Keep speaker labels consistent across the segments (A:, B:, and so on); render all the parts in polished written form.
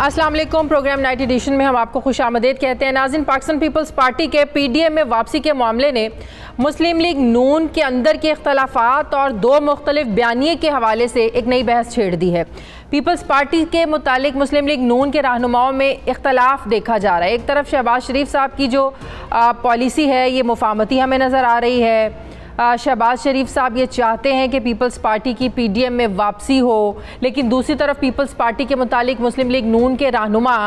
A: अस्सलाम वालेकुम। Programme night addition में हम आपको खुशामदीद कहते हैं। नाज़रीन, पाकिस्तान पीपल्स पार्टी के पीडीएम में वापसी के मामले ने मुस्लिम लीग नून के अंदर के इख्तलाफात और दो मुख्तलिफ बयानिए के हवाले से एक नई बहस छेड़ दी है। पीपल्स पार्टी के मुतालिक मुस्लिम लीग नून के रहनुमाओं में इख्तलाफ देखा जा रहा है। एक तरफ शहबाज शरीफ साहब की जो पॉलिसी है ये मुफाहमती हमें नज़र आ रही है। शहबाज शरीफ साहब ये चाहते हैं कि पीपल्स पार्टी की पीडीएम में वापसी हो, लेकिन दूसरी तरफ पीपल्स पार्टी के मुतालिक मुस्लिम लीग नून के रहनुमा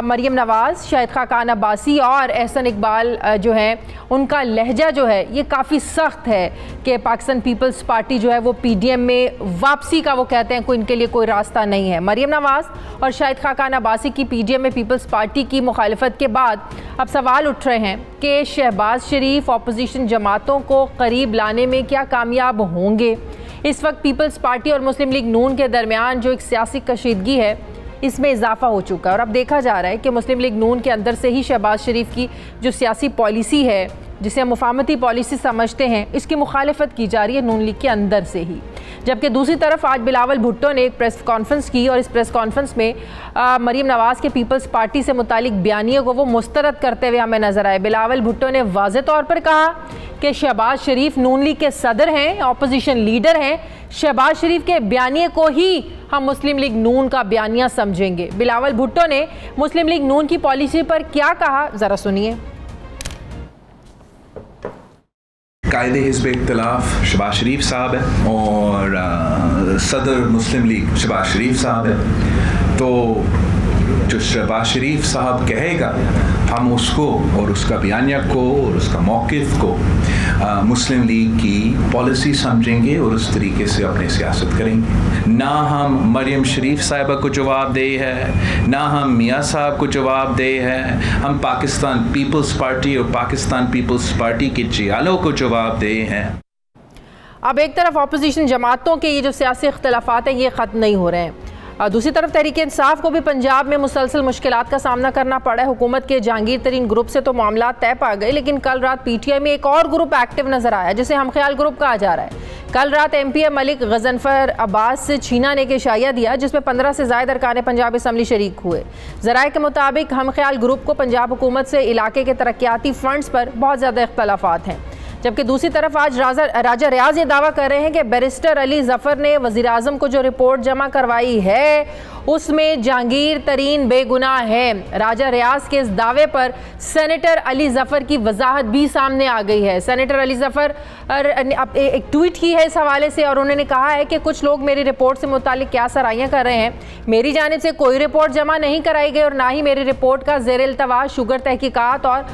A: मरियम नवाज़, शाहिद खाकान अब्बासी और एहसन इकबाल जो हैं, उनका लहजा जो है ये काफ़ी सख्त है कि पाकिस्तान पीपल्स पार्टी जो है वो पीडीएम में वापसी का वो कहते हैं कोई इनके लिए कोई रास्ता नहीं है। मरियम नवाज़ और शाहिद खाकान अब्बासी की पीडीएम में पीपल्स पार्टी की मुखालफत के बाद अब सवाल उठ रहे हैं कि शहबाज शरीफ अपोजिशन जमातों को करीब लाने में क्या कामयाब होंगे। इस वक्त पीपल्स पार्टी और मुस्लिम लीग नून के दरमियान जो एक सियासी कशीदगी है इसमें इजाफा हो चुका है और अब देखा जा रहा है कि मुस्लिम लीग नून के अंदर से ही शहबाज शरीफ की जो सियासी पॉलिसी है, जिसे हम मुफाहमती पॉलिसी समझते हैं, इसकी मुखालफत की जा रही है नून लीग के अंदर से ही। जबकि दूसरी तरफ आज बिलावल भुट्टो ने एक प्रेस कॉन्फ्रेंस की और इस प्रेस कॉन्फ्रेंस में मरियम नवाज़ के पीपल्स पार्टी से मुतालिक बयानियों को वो मुस्तरद करते हुए हमें नजर आए। बिलावल भुट्टो ने वाज़ेह तौर पर कहा कि शहबाज शरीफ नून लीग के सदर हैं, अपोजिशन लीडर हैं। शहबाज शरीफ के बयानिए को ही हम मुस्लिम लीग नून का बयानिया समझेंगे। बिलावल भुट्टो ने मुस्लिम लीग नून की पॉलिसी पर क्या कहा, ज़रा सुनिए।
B: कायदे हिज़्ब इख्तिलाफ शहबाज शरीफ साहब है और सदर मुस्लिम लीग शहबाज शरीफ साहब है, तो जो शहबाज शरीफ साहब कहेगा हम उसको और उसका बयानिया को और उसका मौक़िफ़ को मुस्लिम लीग की पॉलिसी समझेंगे और उस तरीके से अपनी सियासत करेंगे। ना हम मरियम शरीफ साहिबा को जवाब दे है, ना हम मियाँ साहब को जवाब दे है, हम पाकिस्तान पीपल्स पार्टी और पाकिस्तान पीपल्स पार्टी के जियालों को जवाब दे हैं।
A: अब एक तरफ अपोजिशन जमातों के ये जो सियासी इख्तलाफात हैं ये ख़त्म नहीं हो रहे हैं, दूसरी तरफ तहरीक इंसाफ को भी पंजाब में मुसलसल मुश्किलात का सामना करना पड़ा है। हुकूमत के जहांगीर तरीन ग्रुप से तो मामला तय पा गए, लेकिन कल रात पीटीआई में एक और ग्रुप एक्टिव नजर आया जिसे हम ख्याल ग्रुप कहा जा रहा है। कल रात एमपी मलिक गजनफर अब्बास से छीना ने एक इशाया दिया जिसमें 15 से ज़ायद अरकान पंजाब असम्बली शरीक हुए। ज़राए के मुताबिक हम ख्याल ग्रुप को पंजाब हुकूमत से इलाके के तरक्याती फंड्स पर बहुत ज़्यादा इख्तलाफात हैं। जबकि दूसरी तरफ आज राजा रियाज ये दावा कर रहे हैं कि बैरिस्टर अली ज़फ़र ने वज़ीर आज़म को जो रिपोर्ट जमा करवाई है उसमें जहांगीर तरीन बेगुनाह है। राजा रियाज के इस दावे पर सेनेटर अली ज़फ़र की वजाहत भी सामने आ गई है। सेनेटर अली ज़फ़र एक ट्वीट की है इस हवाले से और उन्होंने कहा है कि कुछ लोग मेरी रिपोर्ट से मुतालिक क्या सराहियाँ कर रहे हैं। मेरी जानिब से कोई रिपोर्ट जमा नहीं कराई गई और ना ही मेरी रिपोर्ट का ज़ेर इल्तवा शुगर तहकीकात और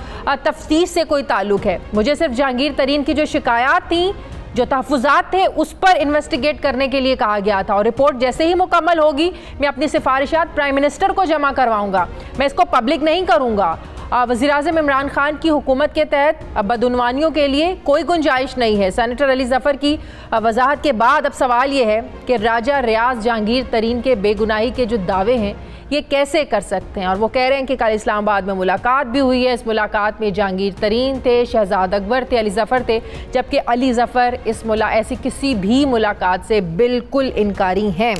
A: तफ्तीश से कोई ताल्लुक है। मुझे सिर्फ जहांगीर तरीन की जो शिकायत थी, जो तहफ़्फ़ुज़ात थे, उस पर इन्वेस्टिगेट करने के लिए कहा गया था और रिपोर्ट जैसे ही मुकम्मल होगी मैं अपनी सिफारिशात प्राइम मिनिस्टर को जमा करवाऊंगा, मैं इसको पब्लिक नहीं करूंगा। वज़ीर आज़म इमरान खान की हुकूमत के तहत बदउनवानियों के लिए कोई गुंजाइश नहीं है। सेनेटर अली ज़फ़र की वजाहत के बाद अब सवाल ये है कि राजा रियाज जहांगीर तरीन के बेगुनाही के जो दावे हैं ये कैसे कर सकते हैं। और वो कह रहे हैं कि कल इस्लामाबाद में मुलाकात भी हुई है, इस मुलाकात में जहांगीर तरीन थे, शहजाद अकबर थे, अली ज़फ़र थे, जबकि अली ज़फ़र ऐसी किसी भी मुलाकात से बिल्कुल इनकारी हैं।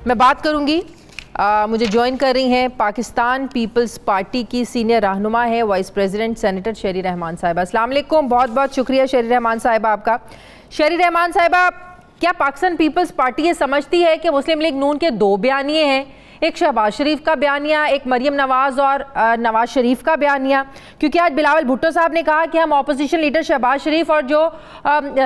A: मैं बात करूँगी, मुझे ज्वाइन कर रही हैं पाकिस्तान पीपल्स पार्टी की सीनियर रहनुमा है वाइस प्रेसिडेंट सेनेटर शेरी रहमान साहिबा। अस्सलाम वालेकुम, बहुत बहुत शुक्रिया शेरी रहमान साहिबा आपका। शेरी रहमान साहिबा, क्या पाकिस्तान पीपल्स पार्टी ये समझती है कि मुस्लिम लीग नून के दो बयानिए हैं, एक शहबाज शरीफ का बयानिया, एक मरियम नवाज़ और नवाज शरीफ का बयानिया? क्योंकि आज बिलावल भुट्टो साहब ने कहा कि हम अपोजिशन लीडर शहबाज शरीफ और जो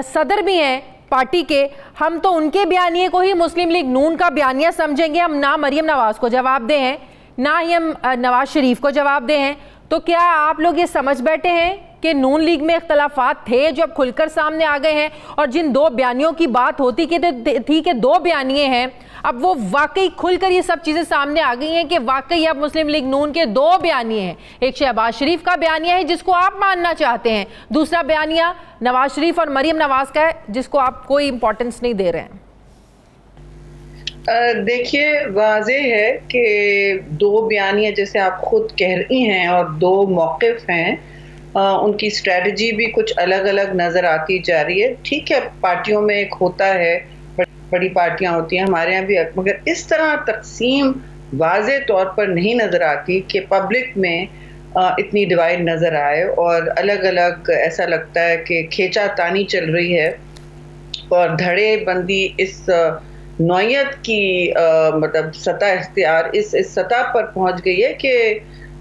A: सदर भी हैं पार्टी के, हम तो उनके बयानिए को ही मुस्लिम लीग नून का बयानिया समझेंगे। हम ना मरियम नवाज़ को जवाब दे हैं, ना ही हम नवाज शरीफ को जवाब दे हैं। तो क्या आप लोग ये समझ बैठे हैं कि नून लीग में इख्तलाफात थे जो अब खुलकर सामने आ गए हैं और जिन दो बयानियों की बात होती थी कि दो बयानिए हैं, अब वो वाकई खुलकर ये सब चीज़ें सामने आ गई हैं कि वाकई अब मुस्लिम लीग नून के दो बयानिए हैं। एक शहबाज शरीफ का बयानिया है जिसको आप मानना चाहते हैं, दूसरा बयानिया नवाज शरीफ और मरियम नवाज का है जिसको आप कोई इंपॉर्टेंस नहीं दे रहे हैं।
C: देखिए, वाज़ेह है कि दो बयानिया जैसे आप खुद कह रही हैं और दो मौक़िफ़ हैं, उनकी स्ट्रेटजी भी कुछ अलग अलग नज़र आती जा रही है। ठीक है, पार्टियों में एक होता है, बड़ी पार्टियां होती हैं, हमारे यहाँ भी, मगर इस तरह तकसीम वाज़े तौर पर नहीं नज़र आती कि पब्लिक में इतनी डिवाइड नज़र आए और अलग अलग ऐसा लगता है कि खींचातानी चल रही है और धड़ेबंदी इस नौयत की मतलब सतह इख्तियार इस सतह पर पहुंच गई है कि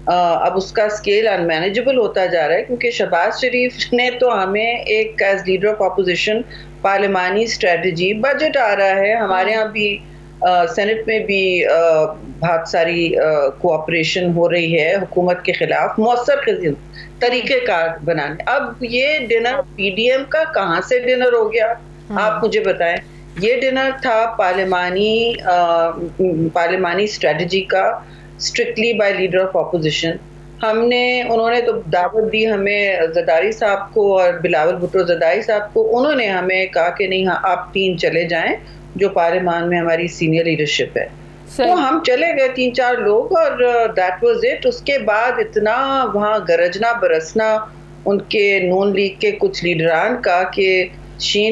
C: अब उसका स्केल अनमैनेजेबल होता जा रहा है, क्योंकि शहबाज शरीफ ने तो हमें एक as leader of opposition parliamentary strategy, budget आ रहा है हमारे यहाँ भी, सेनेट में भी बहुत सारी कोऑपरेशन हो रही है हुकूमत के खिलाफ मौसर तरीक़ेकार बनाने। अब ये डिनर पीडीएम का कहाँ से डिनर हो गया, आप मुझे बताएं। ये डिनर था पार्लिमानी स्ट्रेटजी का, strictly by leader of opposition. उन्होंने तो दावत दी हमें, ज़रदारी साहब को और बिलावल भुट्टो ज़रदारी साहब को, उन्होंने हमें कहा कि नहीं हाँ आप 3 चले जाएं जो पार्लियामान में हमारी सीनियर लीडरशिप है। तो हम चले गए 3-4 लोग और दैट वाज इट। उसके बाद इतना वहाँ गरजना बरसना उनके नून लीग के कुछ लीडरान का कि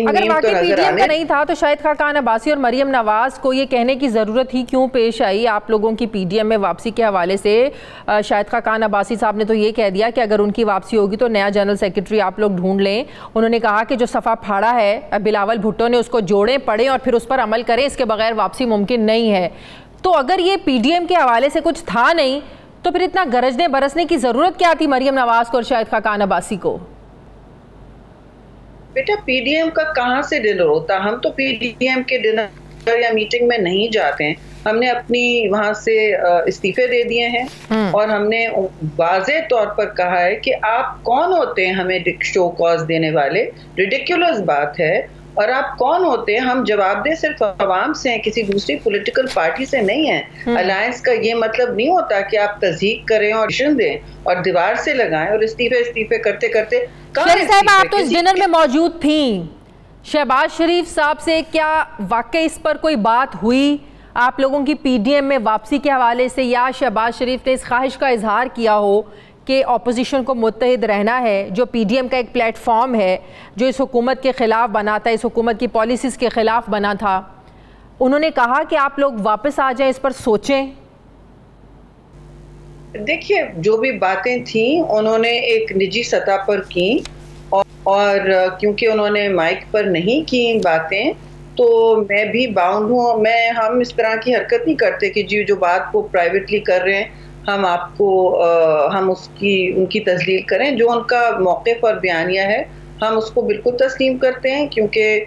A: अगर वाकई पीडीएम का नहीं था तो शाहिद खाकान अब्बासी और मरियम नवाज को ये कहने की ज़रूरत ही क्यों पेश आई आप लोगों की पीडीएम में वापसी के हवाले से? शाहिद खाकान अब्बासी साहब ने तो ये कह दिया कि अगर उनकी वापसी होगी तो नया जनरल सेक्रेटरी आप लोग ढूंढ लें। उन्होंने कहा कि जो सफ़ा फाड़ा है बिलावल भुट्टो ने उसको जोड़ें, पढ़ें और फिर उस पर अमल करें, इसके बगैर वापसी मुमकिन नहीं है। तो अगर ये पीडीएम के हवाले से कुछ था नहीं तो फिर इतना गरजने बरसने की ज़रूरत क्या थी मरियम नवाज को और शाहिद खाकान अब्बासी को?
C: बेटा पीडीएम का कहाँ से डिनर होता? हम तो पीडीएम के डिनर या मीटिंग में नहीं जाते हैं। हमने अपनी वहां से इस्तीफे दे दिए हैं और हमने वाज़े तौर पर कहा है कि आप कौन होते हैं हमें शो कॉज देने वाले। रिडिकुलस बात है। और आप कौन होते हैं? हम जवाब दे सिर्फ अवाम से हैं, किसी दूसरी पॉलिटिकल पार्टी से नहीं है। अलायंस का ये मतलब नहीं होता कि आप तज़हीक करें और दें और दीवार से लगाएं और इस्तीफे करते करते।
A: साहब आप तो इस डिनर में मौजूद थी, शहबाज शरीफ साहब से क्या वाकई इस पर कोई बात हुई आप लोगों की पीडीएम में वापसी के हवाले से, या शहबाज शरीफ ने इस ख्वाहिश का इजहार किया हो कि अपोजिशन को मुत्तहिद रहना है, जो पीडीएम का एक प्लेटफॉर्म है जो इस हुकूमत के ख़िलाफ़ बना था, इस हुकूमत की पॉलिसीज़ के ख़िलाफ़ बना था, उन्होंने कहा कि आप लोग वापस आ जाएं, इस पर सोचें?
C: देखिए जो भी बातें थी उन्होंने एक निजी सतह पर की और क्योंकि उन्होंने माइक पर नहीं की बातें तो मैं भी बाउंड हूँ। हम इस तरह की हरकत नहीं करते कि जी जो बात वो प्राइवेटली कर रहे हैं हम आपको हम उनकी तस्लील करें। जो उनका मौक़िफ़ और बयानिया है हम उसको बिल्कुल तस्लीम करते हैं, क्योंकि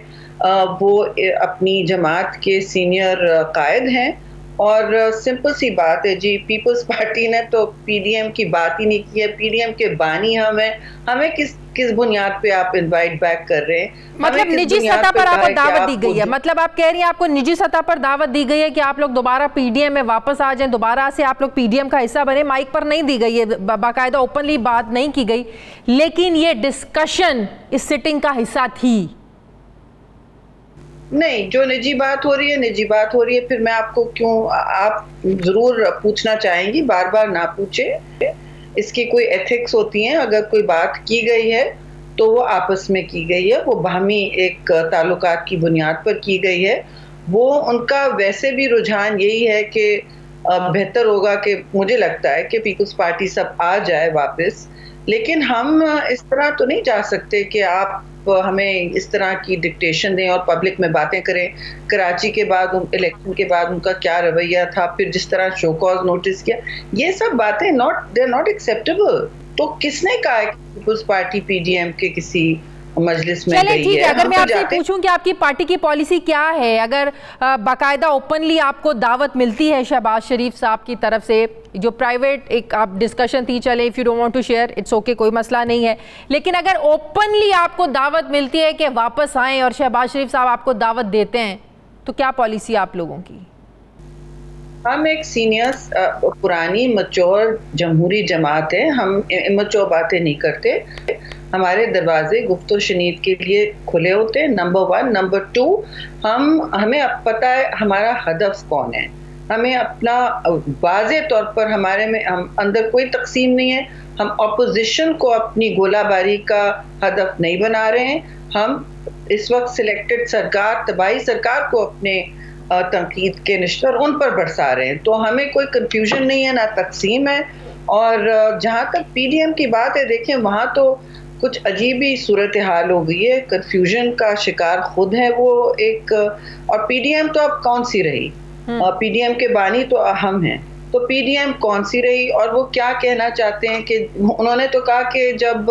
C: वो अपनी जमात के सीनियर कायद हैं। और सिंपल सी बात है जी, पीपल्स पार्टी ने तो पीडीएम की बात ही नहीं की है। पीडीएम के बानी हमें किस बुनियाद पे आप इनवाइट बैक कर रहे हैं?
A: मतलब निजी सतह पर आपको दावत दी गई है? मतलब आप कह रही हैं आपको निजी सतह पर दावत दी गई है कि आप लोग दोबारा पीडीएम में वापस आ जाएं, दोबारा से आप लोग पीडीएम का हिस्सा बने। माइक पर नहीं दी गई है, बाकायदा ओपनली बात नहीं की गई, लेकिन ये डिस्कशन इस सिटिंग का हिस्सा थी।
C: नहीं, जो निजी बात हो रही है फिर मैं आपको क्यों, आप जरूर पूछना चाहेंगी, बार बार ना पूछे। इसकी कोई एथिक्स होती हैं। अगर कोई बात की गई है तो वो आपस में की गई है, वो बाहमी एक ताल्लुकात की बुनियाद पर की गई है। वो उनका वैसे भी रुझान यही है कि बेहतर होगा कि मुझे लगता है कि पीपल्स पार्टी सब आ जाए वापस। लेकिन हम इस तरह तो नहीं जा सकते कि आप हमें इस तरह की डिक्टेशन दें और पब्लिक में बातें करें। कराची के बाद इलेक्शन के बाद उनका क्या रवैया था, फिर जिस तरह शो कॉज नोटिस किया, ये सब बातें दे आर नॉट एक्सेप्टेबल। तो किसने कहा है कि पीपल्स पार्टी पीडीएम के किसी मजलिस में गई है?
A: अगर मैं आपसे पूछूं कि आपकी पार्टी की पॉलिसी क्या है, अगर बाकायदा ओपनली आपको दावत मिलती है शहबाज शरीफ साहब की तरफ से, जो प्राइवेट एक आप डिस्कशन थी, चले if you don't want to share it's okay, कोई मसला नहीं है, लेकिन अगर ओपनली आपको दावत मिलती है कि वापस आएँ और शहबाज शरीफ साहब आपको दावत देते हैं, तो क्या पॉलिसी आप लोगों की?
C: हम एक सीनियर पुरानी मच्योर जमहूरी जमात है, हम इमैच्योर बातें नहीं करते। हमारे दरवाजे गुफ्तो शनीद के लिए खुले होते हैं, नंबर 1। नंबर 2, हमें अब पता है हमारा हदफ कौन है। हमें अपना वाज़े तौर पर हमारे में हम अंदर कोई तकसीम नहीं है। हम अपोजिशन को अपनी गोलाबारी का हदफ नहीं बना रहे हैं। हम इस वक्त सिलेक्टेड सरकार, तबाही सरकार को अपने तनकीद के निश्तर उन पर बरसा रहे हैं। तो हमें कोई कंफ्यूजन नहीं है, ना तकसीम है। और जहाँ तक पीडीएम की बात है, देखें वहाँ तो कुछ अजीब ही सूरत हाल हो गई है, कंफ्यूजन का शिकार खुद है वो एक। और पीडीएम तो अब कौन सी रही, पीडीएम के बानी तो हम हैं, तो पीडीएम कौन सी रही और वो क्या कहना चाहते हैं। कि उन्होंने तो कहा कि जब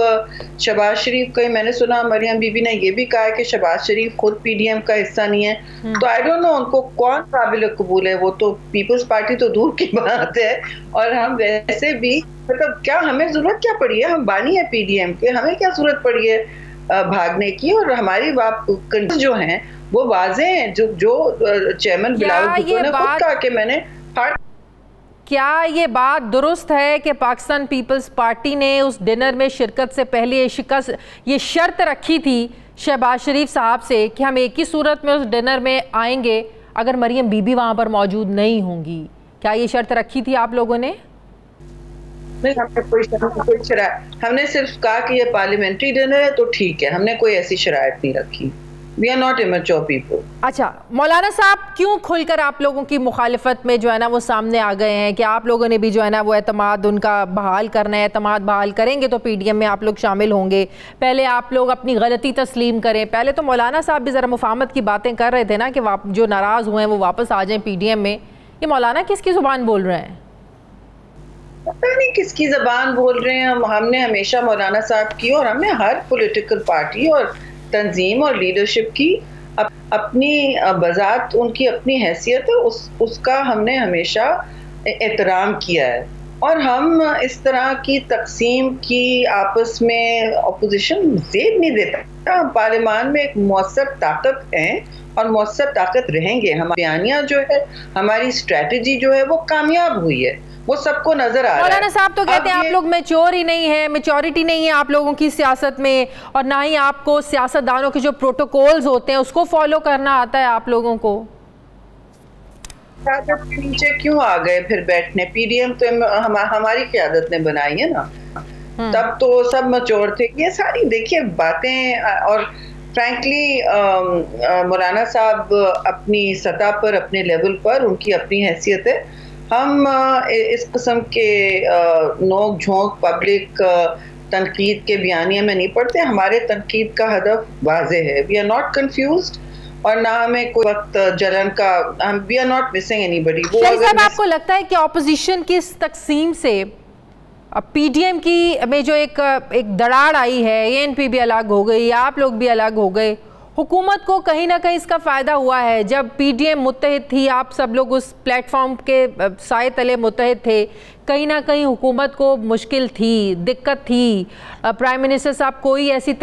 C: शहबाज शरीफ का, मैंने सुना मरियम बीबी ने ये भी कहा है कि शहबाज शरीफ खुद पीडीएम का हिस्सा नहीं है। तो आई डोंट नो उनको कौन काबिल कबूल है। वो तो पीपल्स पार्टी तो दूर की बात है, और हम वैसे भी मतलब क्या हमें जरूरत क्या पड़ी है, हम बानी है पीडीएम के, हमें क्या जरूरत पड़ी है भागने की। और हमारी जो हैं वो वाजे हैं, जो चेयरमैन बिलावल भुट्टो ने खुद कहा कि मैंने
A: क्या ये बात दुरुस्त है कि पाकिस्तान पीपल्स पार्टी ने उस डिनर में शिरकत से पहले ये शर्त रखी थी शहबाज शरीफ साहब से कि हम एक ही सूरत में उस डिनर में आएंगे अगर मरियम बीबी वहाँ पर मौजूद नहीं होंगी? क्या ये शर्त रखी थी आप लोगों ने?
C: नहीं, हमने सिर्फ कहा कि ये पार्लियामेंट्री डिनर है तो ठीक है, हमने कोई ऐसी शराइत नहीं रखी। We are not immature people.
A: अच्छा मौलाना साहब, क्यों खुलकर आप लोगों की मुखालिफत में जो है ना वो सामने आ गए हैं कि आप लोगों ने भी जो है ना वो एतमाद उनका बहाल करना है, एतमाद बहाल करेंगे तो पीडीएम में आप लोग शामिल होंगे? पहले आप लोग अपनी गलती तस्लीम करें। पहले तो मौलाना साहब भी ज़रा मुफाहमत की बातें कर रहे थे ना कि जो नाराज़ हुए हैं वो वापस आ जाएं पीडीएम में। ये मौलाना किसकी ज़ुबान बोल रहे हैं?
C: पता नहीं किसकी ज़बान बोल रहे हैं। हमने हमेशा मौलाना साहब की और हमने हर पॉलिटिकल पार्टी और तंजीम और लीडरशिप की अपनी बजात उनकी अपनी हैसियत है, उसका हमने हमेशा एहतराम किया है। और हम इस तरह की तकसीम की आपस में अपोजिशन ज़ेद नहीं देता। हम पार्लियामान में एक मौसर ताकत हैं और मौसर ताकत रहेंगे। हमारी बयानियाँ जो है, हमारी स्ट्रेटजी जो है वो कामयाब हुई है, वो सबको नजर आ रहा है।
A: मौलाना साहब तो कहते हैं आप लोग मैच्योर ही नहीं है, मैच्योरिटी नहीं है आप लोगों की सियासत में, और ना ही आपको सियासतदानों के जो प्रोटोकॉल्स होते हैं उसको फॉलो करना आता है आप लोगों को।
C: क़यादत के नीचे क्यों आ गए फिर बैठने? पीडीएम तो हमारी क़यादत ने बनाई है ना, तब तो सब मैच्योर थे। ये सारी देखिए बातें, और फ्रैंकली मौलाना साहब अपनी सतह पर, अपने लेवल पर, उनकी अपनी हैसियत है। हम इस किस्म के नोक झोंक पब्लिक तनकीद के बयानिया में नहीं पड़ते। हमारे तनकीद का हदफ वाज़े है। वी आर नॉट कंफ्यूज्ड और ना हमें कोई वक्त जलन का, we are not missing anybody.
A: साहब आपको लगता है कि ऑपोजिशन की इस तकसीम से पीडीएम की में जो एक दरार आई है, एएनपी भी अलग हो गई, आप लोग भी अलग हो गए, हुकूमत को कहीं ना कहीं इसका फ़ायदा हुआ है? जब पीडीएम मुत्तहिद थी, आप सब लोग उस प्लेटफॉर्म के साए तले मुत्तहिद थे, कहीं ना कहीं हुकूमत को मुश्किल थी, दिक्कत थी। प्राइम मिनिस्टर साहब कोई ऐसी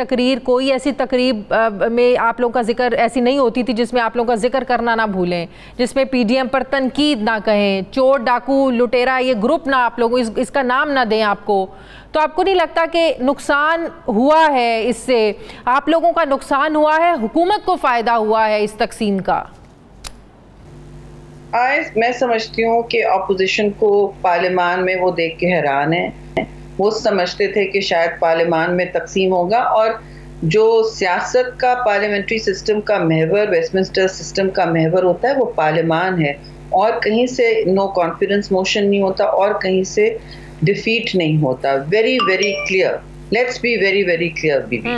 A: तकरीब में आप लोगों का जिक्र ऐसी नहीं होती थी जिसमें आप लोगों का जिक्र करना ना भूलें, जिसमें पीडीएम पर तनकीद ना कहें, चोर डाकू लुटेरा ये ग्रुप ना आप लोगों इसका नाम ना दें आपको। तो आपको नहीं लगता कि नुकसान हुआ है इससे? आप लोगों का नुकसान हुआ है, हुकूमत को फ़ायदा हुआ है इस तकसीम का?
C: मैं समझती हूँ कि अपोजिशन को पार्लियामान में वो देख के हैरान है। वो समझते थे कि शायद पार्लियामान में तकसीम होगा, और जो सियासत का पार्लियामेंट्री सिस्टम का महवर, वेस्टमिंस्टर सिस्टम का महवर होता है वो पार्लियामान है, और कहीं से नो कॉन्फिडेंस मोशन नहीं होता और कहीं से डिफीट नहीं होता। Very very clear, let's be very very clear बीबी।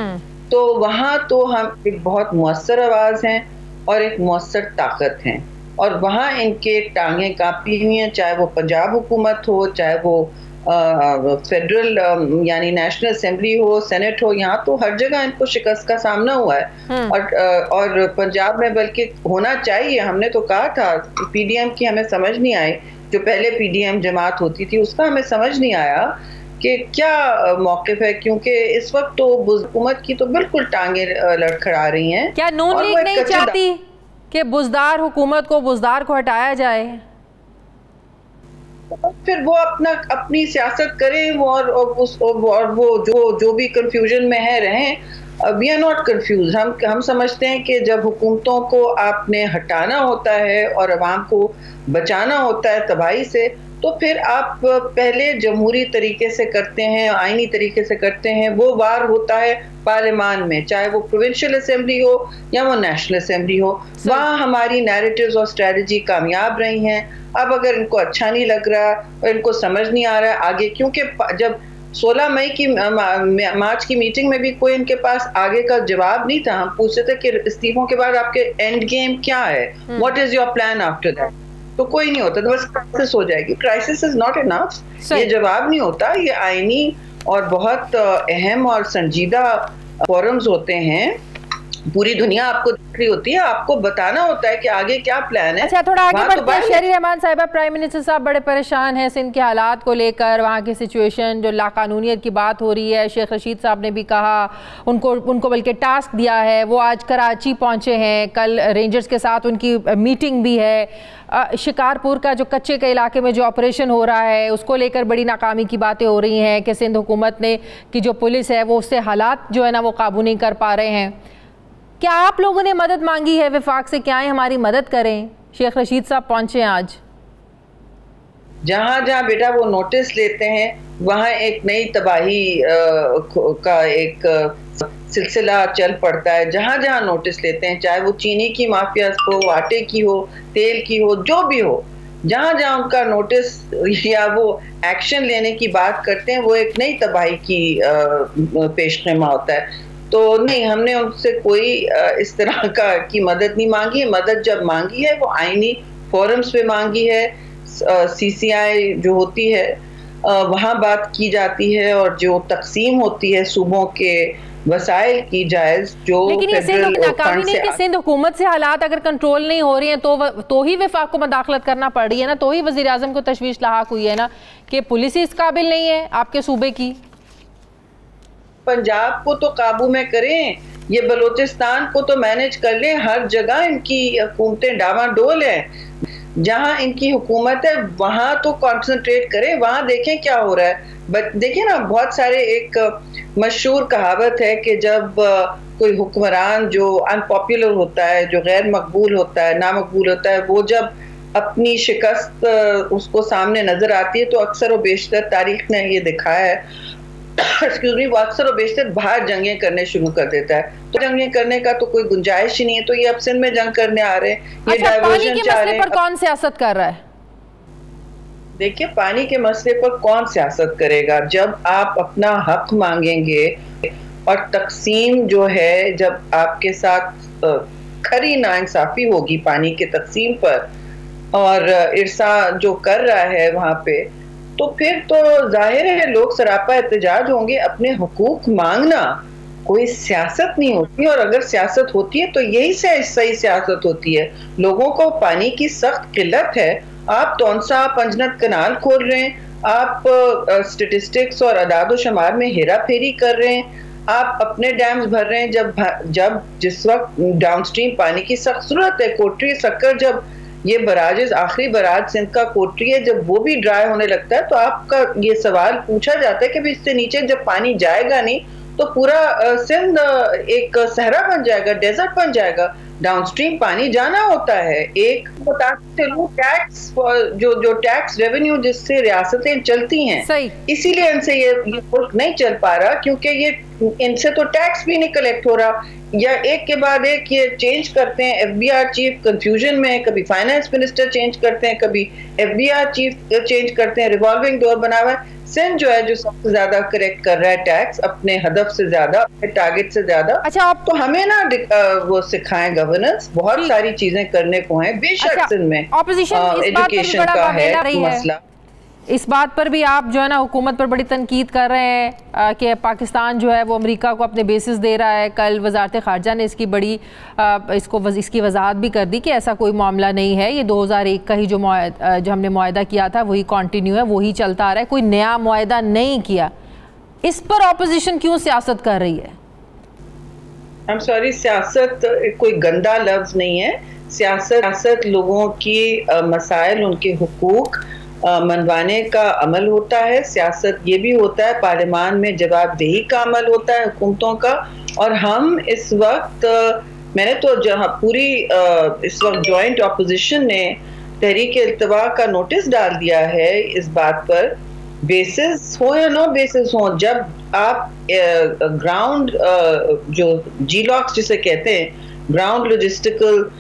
C: तो वहाँ तो हम एक बहुत मुअस्सर आवाज़ हैं और एक मुअस्सर ताकत हैं, और वहाँ इनके टांगें कांपी हुई हैं, चाहे वो पंजाब हुकूमत हो, चाहे वो फेडरल यानी नेशनल असेंबली हो, सेनेट हो, यहाँ तो हर जगह इनको शिकस्त का सामना हुआ है। और पंजाब में बल्कि होना चाहिए। हमने तो कहा था पीडीएम की हमें समझ नहीं आई, जो पहले पीडीएम जमात होती थी उसका हमें समझ नहीं आया कि क्या मौक़िफ़ है, क्योंकि इस वक्त तो हुकूमत की तो बिल्कुल टांगे लड़खड़ा रही हैं।
A: क्या नून लीग नहीं चाहती कि बुज़दार हुकूमत को, बुज़दार को हटाया जाए?
C: फिर वो अपनी सियासत करें, और वो जो भी कंफ्यूजन में है रहें। We are not confuse. हम समझते हैं कि जब हुकूमतों को आपने हटाना होता है और अवाम को बचाना होता है तबाही से, तो फिर आप पहले जमहूरी तरीके से करते हैं, आईनी तरीके से करते हैं, वो वार होता है पार्लियामान में, चाहे वो प्रोविंशियल असेंबली हो या वो नेशनल असेंबली हो, वहाँ हमारी नैरेटिव्स और स्ट्रेटजी कामयाब रही हैं। अब अगर इनको अच्छा नहीं लग रहा और इनको समझ नहीं आ रहा है आगे, क्योंकि जब 16 मई की मार्च की मीटिंग में भी कोई इनके पास आगे का जवाब नहीं था। हम पूछते थे कि इस्तीफों के बाद आपके एंड गेम क्या है, what is your plan after that, तो कोई नहीं होता, तो बस क्राइसिस हो जाएगी। क्राइसिस इज नॉट इनफ, ये जवाब नहीं होता, ये आईनी और बहुत अहम और संजीदा फोरम्स होते हैं। पूरी दुनिया आपको दिख रही होती है, आपको बताना होता है कि आगे क्या प्लान है।
A: अच्छा, थोड़ा आगे बढ़ते हैं। शहरी रहमान साहिबा, प्राइम मिनिस्टर साहब बड़े परेशान हैं सिंध के हालात को लेकर, वहाँ की सिचुएशन, जो लाकानूनियत की बात हो रही है। शेख रशीद साहब ने भी कहा, उनको बल्कि टास्क दिया है, वो आज कराची पहुँचे हैं, कल रेंजर्स के साथ उनकी मीटिंग भी है। शिकारपुर का जो कच्चे के इलाके में जो ऑपरेशन हो रहा है उसको लेकर बड़ी नाकामी की बातें हो रही हैं कि सिंध हुकूमत ने की जो पुलिस है वो उससे हालात जो है ना वो काबू नहीं कर पा रहे हैं। क्या आप लोगों ने मदद मांगी है विफाक से, क्या हमारी मदद करें? शेख रशीद साहब पहुंचे आज।
C: जहाँ जहाँ बेटा वो नोटिस लेते हैं वहाँ एक नई तबाही का एक सिलसिला चल पड़ता है। जहाँ जहाँ नोटिस लेते हैं, चाहे वो चीनी की माफिया हो, आटे की हो, तेल की हो, जो भी हो, जहाँ जहाँ उनका नोटिस या वो एक्शन लेने की बात करते हैं, वो एक नई तबाही की पेशनमा होता है। तो नहीं, हमने उनसे कोई इस तरह की मदद नहीं मांगी है। मदद जब मांगी है वो आईनी फोरम्स पे मांगी है, CCI जो होती है वहाँ बात की जाती है, और जो तकसीम होती है सूबों के वसाइल की जायज जो
A: लेकिन ये सिंध हुकूमत से हालात अगर कंट्रोल नहीं हो रही हैं तो ही वफाक को मदाखलत करना पड़ रही है ना, तो ही वज़ीर आज़म को तशवीश लाहक हुई है ना कि पुलिस ही इस काबिल नहीं है आपके सूबे की।
C: पंजाब को तो काबू में करें, ये बलूचिस्तान को तो मैनेज कर लें। हर जगह इनकी हुकूमतें डामाडोल हैं, जहां इनकी हुकूमत है वहां तो कंसंट्रेट करें, वहां देखें क्या हो रहा है। देखिए ना, बहुत सारे, एक मशहूर कहावत है कि जब कोई हुक्मरान जो अनपॉपुलर होता है, जो गैर मकबूल होता है, नामकबूल होता है, वो जब अपनी शिकस्त उसको सामने नजर आती है तो अक्सर और बेशतर तारीख ने ये दिखाया है एक्सक्यूज मी, वो अक्सर और बेशतर बाहर जंगें करने शुरू कर देता है। तो जंगें करने का तो कोई गुंजाइश ही नहीं है, तो ये अब सिंध में जंग करने आ रहे हैं, ये डाइवर्जन चाह रहे हैं।
A: पर कौन सियासत कर रहा है?
C: देखिए, पानी के मसले पर कौन सियासत करेगा? जब आप अपना हक मांगेंगे और तकसीम जो है, जब आपके साथ खरी नाइंसाफी होगी पानी के तकसीम पर, और इरसा जो कर रहा है वहां पे, तो फिर तो जाहिर है लोग सरापा एहतजाज होंगे। अपने हुकूक मांगना कोई सियासत नहीं होती, और अगर सियासत होती है तो यही से सही सियासत होती है। लोगों को पानी की सख्त किल्लत है, आप तौनसा पंजनत कनाल खोल रहे हैं, आप स्टेटिस्टिक्स और अदाद शुमार में हेरा फेरी कर रहे हैं, आप अपने डैम्स भर रहे हैं जब जिस वक्त डाउनस्ट्रीम पानी की सख्त जरूरत है। कोटरी सक्कर, जब ये बराजेस, आखिरी बराज सिंध का कोटरी है, जब वो भी ड्राई होने लगता है तो आपका ये सवाल पूछा जाता है कि इससे नीचे जब पानी जाएगा नहीं तो पूरा सिंध एक सहरा बन जाएगा, डेजर्ट बन जाएगा। डाउनस्ट्रीम पानी जाना होता है। एक टैक्स जो टैक्स रेवेन्यू जिससे रियासतें चलती हैं, इसीलिए इनसे ये मुल्क नहीं चल पा रहा, क्योंकि ये इनसे तो टैक्स भी नहीं कलेक्ट हो रहा, या एक के बाद एक ये चेंज करते हैं। FBI चीफ कंफ्यूजन में, कभी फाइनेंस मिनिस्टर चेंज करते हैं, कभी FBI चीफ चेंज करते हैं, रिवॉल्विंग डोर बना हुआ है। सिंध जो है जो सबसे ज्यादा करेक्ट कर रहा है टैक्स, अपने हदफ से ज्यादा, अपने टारगेट से ज्यादा।
A: अच्छा, आप
C: तो हमें ना वो सिखाएं गवर्नेंस, बहुत सारी चीजें करने को हैं। बेशक सिंध में एजुकेशन का है मसला,
A: इस बात पर भी आप जो है ना हुकूमत पर बड़ी तनकीद कर रहे हैं कि पाकिस्तान जो है वो अमेरिका को अपने बेसिस दे रहा है। कल वजारत ख़ारजा ने इसकी बड़ी इसकी वजाहत भी कर दी कि ऐसा कोई मामला नहीं है, ये 2001 का ही जो हमने मुआहदा किया था वही कंटिन्यू है, वही चलता आ रहा है, कोई नया मुआहदा नहीं किया। इस पर ऑपोजिशन क्यों सियासत कर रही है?
C: आई एम सॉरी, सियासत कोई गंदा लफ्ज़ नहीं है। सियासत लोगों की मसाइल, उनके हुकूक मनवाने का अमल होता है। सियासत ये भी होता है पार्लियामान में जवाबदेही का अमल होता है हुकूमतों का। और हम इस वक्त, मैंने तो जहाँ पूरी इस वक्त जॉइंट अपोजिशन ने तहरीक इल्तवा का नोटिस डाल दिया है इस बात पर, बेसिस हो या नो बेसिस हो, जब आप ग्राउंड जो जीलॉक्स जिसे कहते हैं, ग्राउंड लॉजिस्टिकल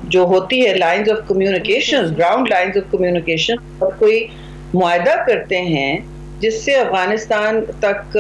C: जो होती है lines of communication, ground lines of communication, और कोई मुआहदा करते हैं जिससे अफगानिस्तान तक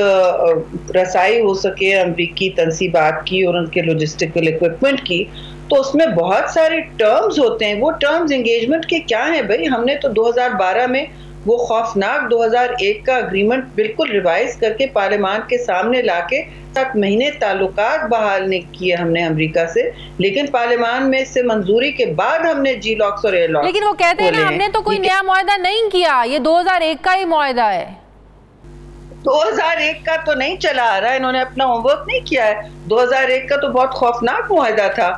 C: रसाई हो सके अमरीकी तनसीबात की और उनके लॉजिस्टिकल इक्विपमेंट की, तो उसमें बहुत सारे टर्म्स होते हैं। वो टर्म्स एंगेजमेंट के क्या हैं भाई? हमने तो 2012 में वो खौफनाक 2001 का अग्रीमेंट बिल्कुल रिवाइज करके पार्लियामान के सामने लाके 7 महीने ताल्लुकात बहाल नहीं किए हमने अमेरिका से, लेकिन पार्लियामान में इससे मंजूरी के बाद हमने जी लॉक्स और एयर लॉक्स,
A: लेकिन वो कहते हैं ना हमने तो कोई नया मुआहदा नहीं किया, ये 2001 का ही मुआहदा है।
C: 2001 का तो नहीं चला आ रहा है, इन्होंने अपना होमवर्क नहीं किया है। 2001 का तो बहुत खौफनाक मुआहदा था,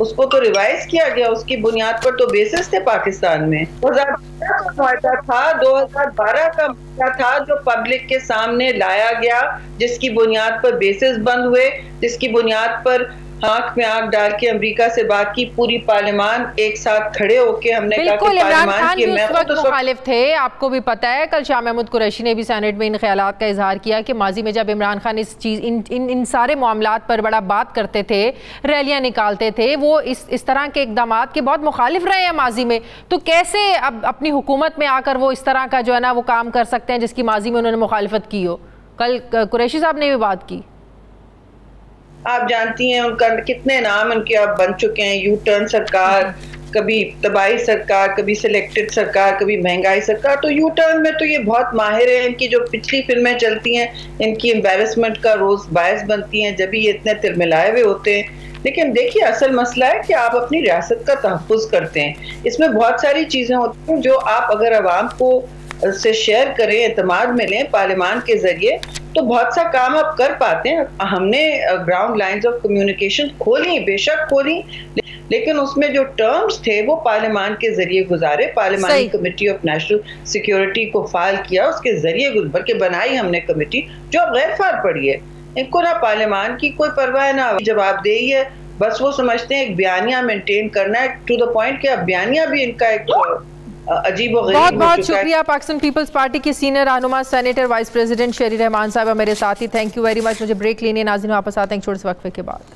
C: उसको तो रिवाइज किया गया, उसकी बुनियाद पर तो बेसिस थे पाकिस्तान में। 2012 का मुआहदा था, 2012 का मुआहदा था जो पब्लिक के सामने लाया गया, जिसकी बुनियाद पर बेसिस बंद हुए, जिसकी बुनियाद पर आंख में आंख डाल के अमेरिका से बात की, पूरी पार्लियामान एक साथ खड़े होके हमने कहा कि पार्लियामान की मैं
A: तो मुखालिफ थे, आपको भी पता है। कल शाह महमूद कुरैशी ने भी सेनेट में इन ख्यालात का इजहार किया कि माजी में जब इमरान खान इस चीज इन सारे मामलात पर बड़ा बात करते थे, रैलियां निकालते थे, वो इस तरह के इकदामात के बहुत मुखालिफ रहे हैं माजी में, तो कैसे अब अपनी हुकूमत में आकर वो इस तरह का जो है ना वो काम कर सकते हैं जिसकी माजी में उन्होंने मुखालिफत की हो? कल कुरैशी साहब ने भी बात की।
C: आप जानती हैं उनका कितने नाम उनके अब बन चुके हैं, यू टर्न सरकार, कभी तबाही सरकार, कभी सिलेक्टेड सरकार, कभी महंगाई सरकार। तो यू टर्न में तो ये बहुत माहिर है, इनकी जो पिछली फिल्में चलती हैं इनकी एम्बेरसमेंट का रोज बायस बनती हैं, जब भी ये इतने तिलमिलाए हुए होते हैं। लेकिन देखिए असल मसला है कि आप अपनी रियासत का तहफ़्फ़ुज़ करते हैं, इसमें बहुत सारी चीज़ें होती हैं जो आप अगर अवाम को से शेयर करें, एतमाद में लें पार्लियामान के जरिए, तो बहुत सा काम आप कर पाते हैं। हमने ग्राउंड लाइंस ऑफ कम्युनिकेशन खोली, बेशक खोली, लेकिन उसमें जो टर्म्स थे वो पार्लियामान के जरिए गुजारे, parliamentary committee of national security को फाल किया, उसके जरिए बल्कि बनाई हमने कमेटी जो अब गैर फाल पड़ी है। इनको ना पार्लियामान की कोई परवाह ना जवाबदेही है, बस वो समझते हैं एक बयानिया मेंटेन करना है टू द पॉइंट कि अब बयानिया भी इनका एक अजीब। बहुत
A: बहुत शुक्रिया। पाकिस्तान पीपल्स पार्टी के सीनियर रहनुमा सेनेटर वाइस प्रेसिडेंट शेरी रहमान साहब मेरे साथ ही, थैंक यू वेरी मच। मुझे ब्रेक लेने नाज़रीन वापस आते हैं छोटे से वक्फे के बाद।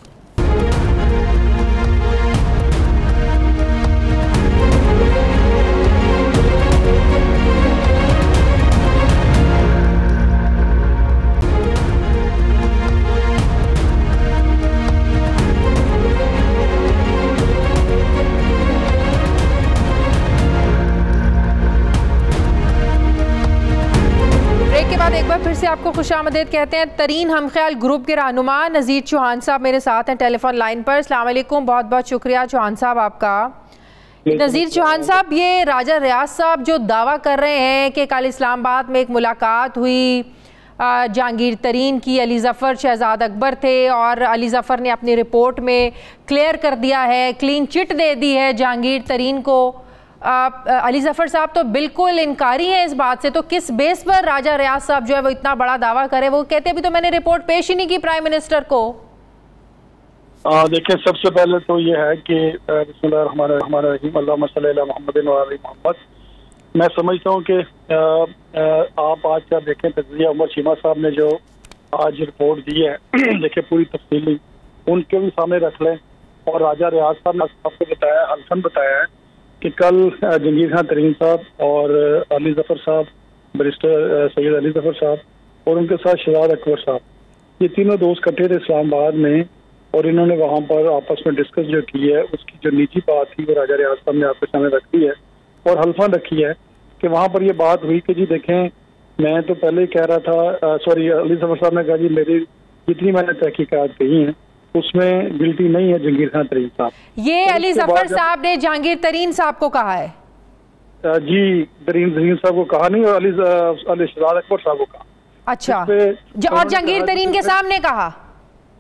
A: एक बार फिर से आपको खुशामदीद कहते हैं। तरीन हमख्याल ग्रुप के रहनुमा नज़ीर चौहान साहब मेरे साथ हैं टेलीफोन लाइन पर। अस्सलाम वालेकुम, बहुत बहुत शुक्रिया चौहान साहब आपका। नज़ीर चौहान साहब, ये राजा रियाज साहब जो दावा कर रहे हैं कि कल इस्लामाबाद में एक मुलाकात हुई जहांगीर तरीन की, अली ज़फ़र शहजाद अकबर थे और अली ज़फ़र ने अपनी रिपोर्ट में क्लियर कर दिया है, क्लीन चिट दे दी है जहांगीर तरीन को। अली ज़फ़र साहब तो बिल्कुल इनकारी हैं इस बात से, तो किस बेस पर राजा रियाज साहब जो है वो इतना बड़ा दावा करे? वो कहते अभी तो मैंने रिपोर्ट पेश ही नहीं की प्राइम मिनिस्टर को।
D: देखिए, सबसे पहले तो ये है कि बिस्मिल्लाहिर्रहमानिर्रहीम, अल्लाहुम्मा सल्ली अला मुहम्मदिन व आलि मुहम्मद। मैं समझता हूँ कि आप आज क्या देखें, तज़किया उमर चीमा साहब ने जो आज रिपोर्ट दी है देखिए पूरी तफसीली उनके भी सामने रख लें। और राजा रियाज साहब ने आपको बताया, हल्फन बताया है कि कल जहांगीर खान तरीन साहब और अली ज़फ़र साहब, बैरिस्टर सैयद अली ज़फ़र साहब और उनके साथ शहजाद अकबर साहब, ये तीनों दोस्त इकट्ठे थे इस्लामाबाद में, और इन्होंने वहाँ पर आपस में डिस्कस जो की है उसकी जो निजी बात थी वो राजा रियाज साहब ने आपके सामने रख दी है और हल्फन रखी है कि वहाँ पर ये बात हुई कि जी देखें, मैं तो पहले ही कह रहा था, सॉरी अली ज़फ़र साहब ने कहा जी मेरी जितनी मैंने तहकीकात कही हैं उसमें गिल्टी नहीं है जहांगीर खान तरीन साहब।
A: ये अली ज़फ़र साहब ने जहांगीर तरीन साहब को कहा है?
D: जी, तरीन साहब को कहा नहीं, और अली शहजाद अकबर साहब को कहा।
A: अच्छा, और जहांगीर तरीन के सामने कहा?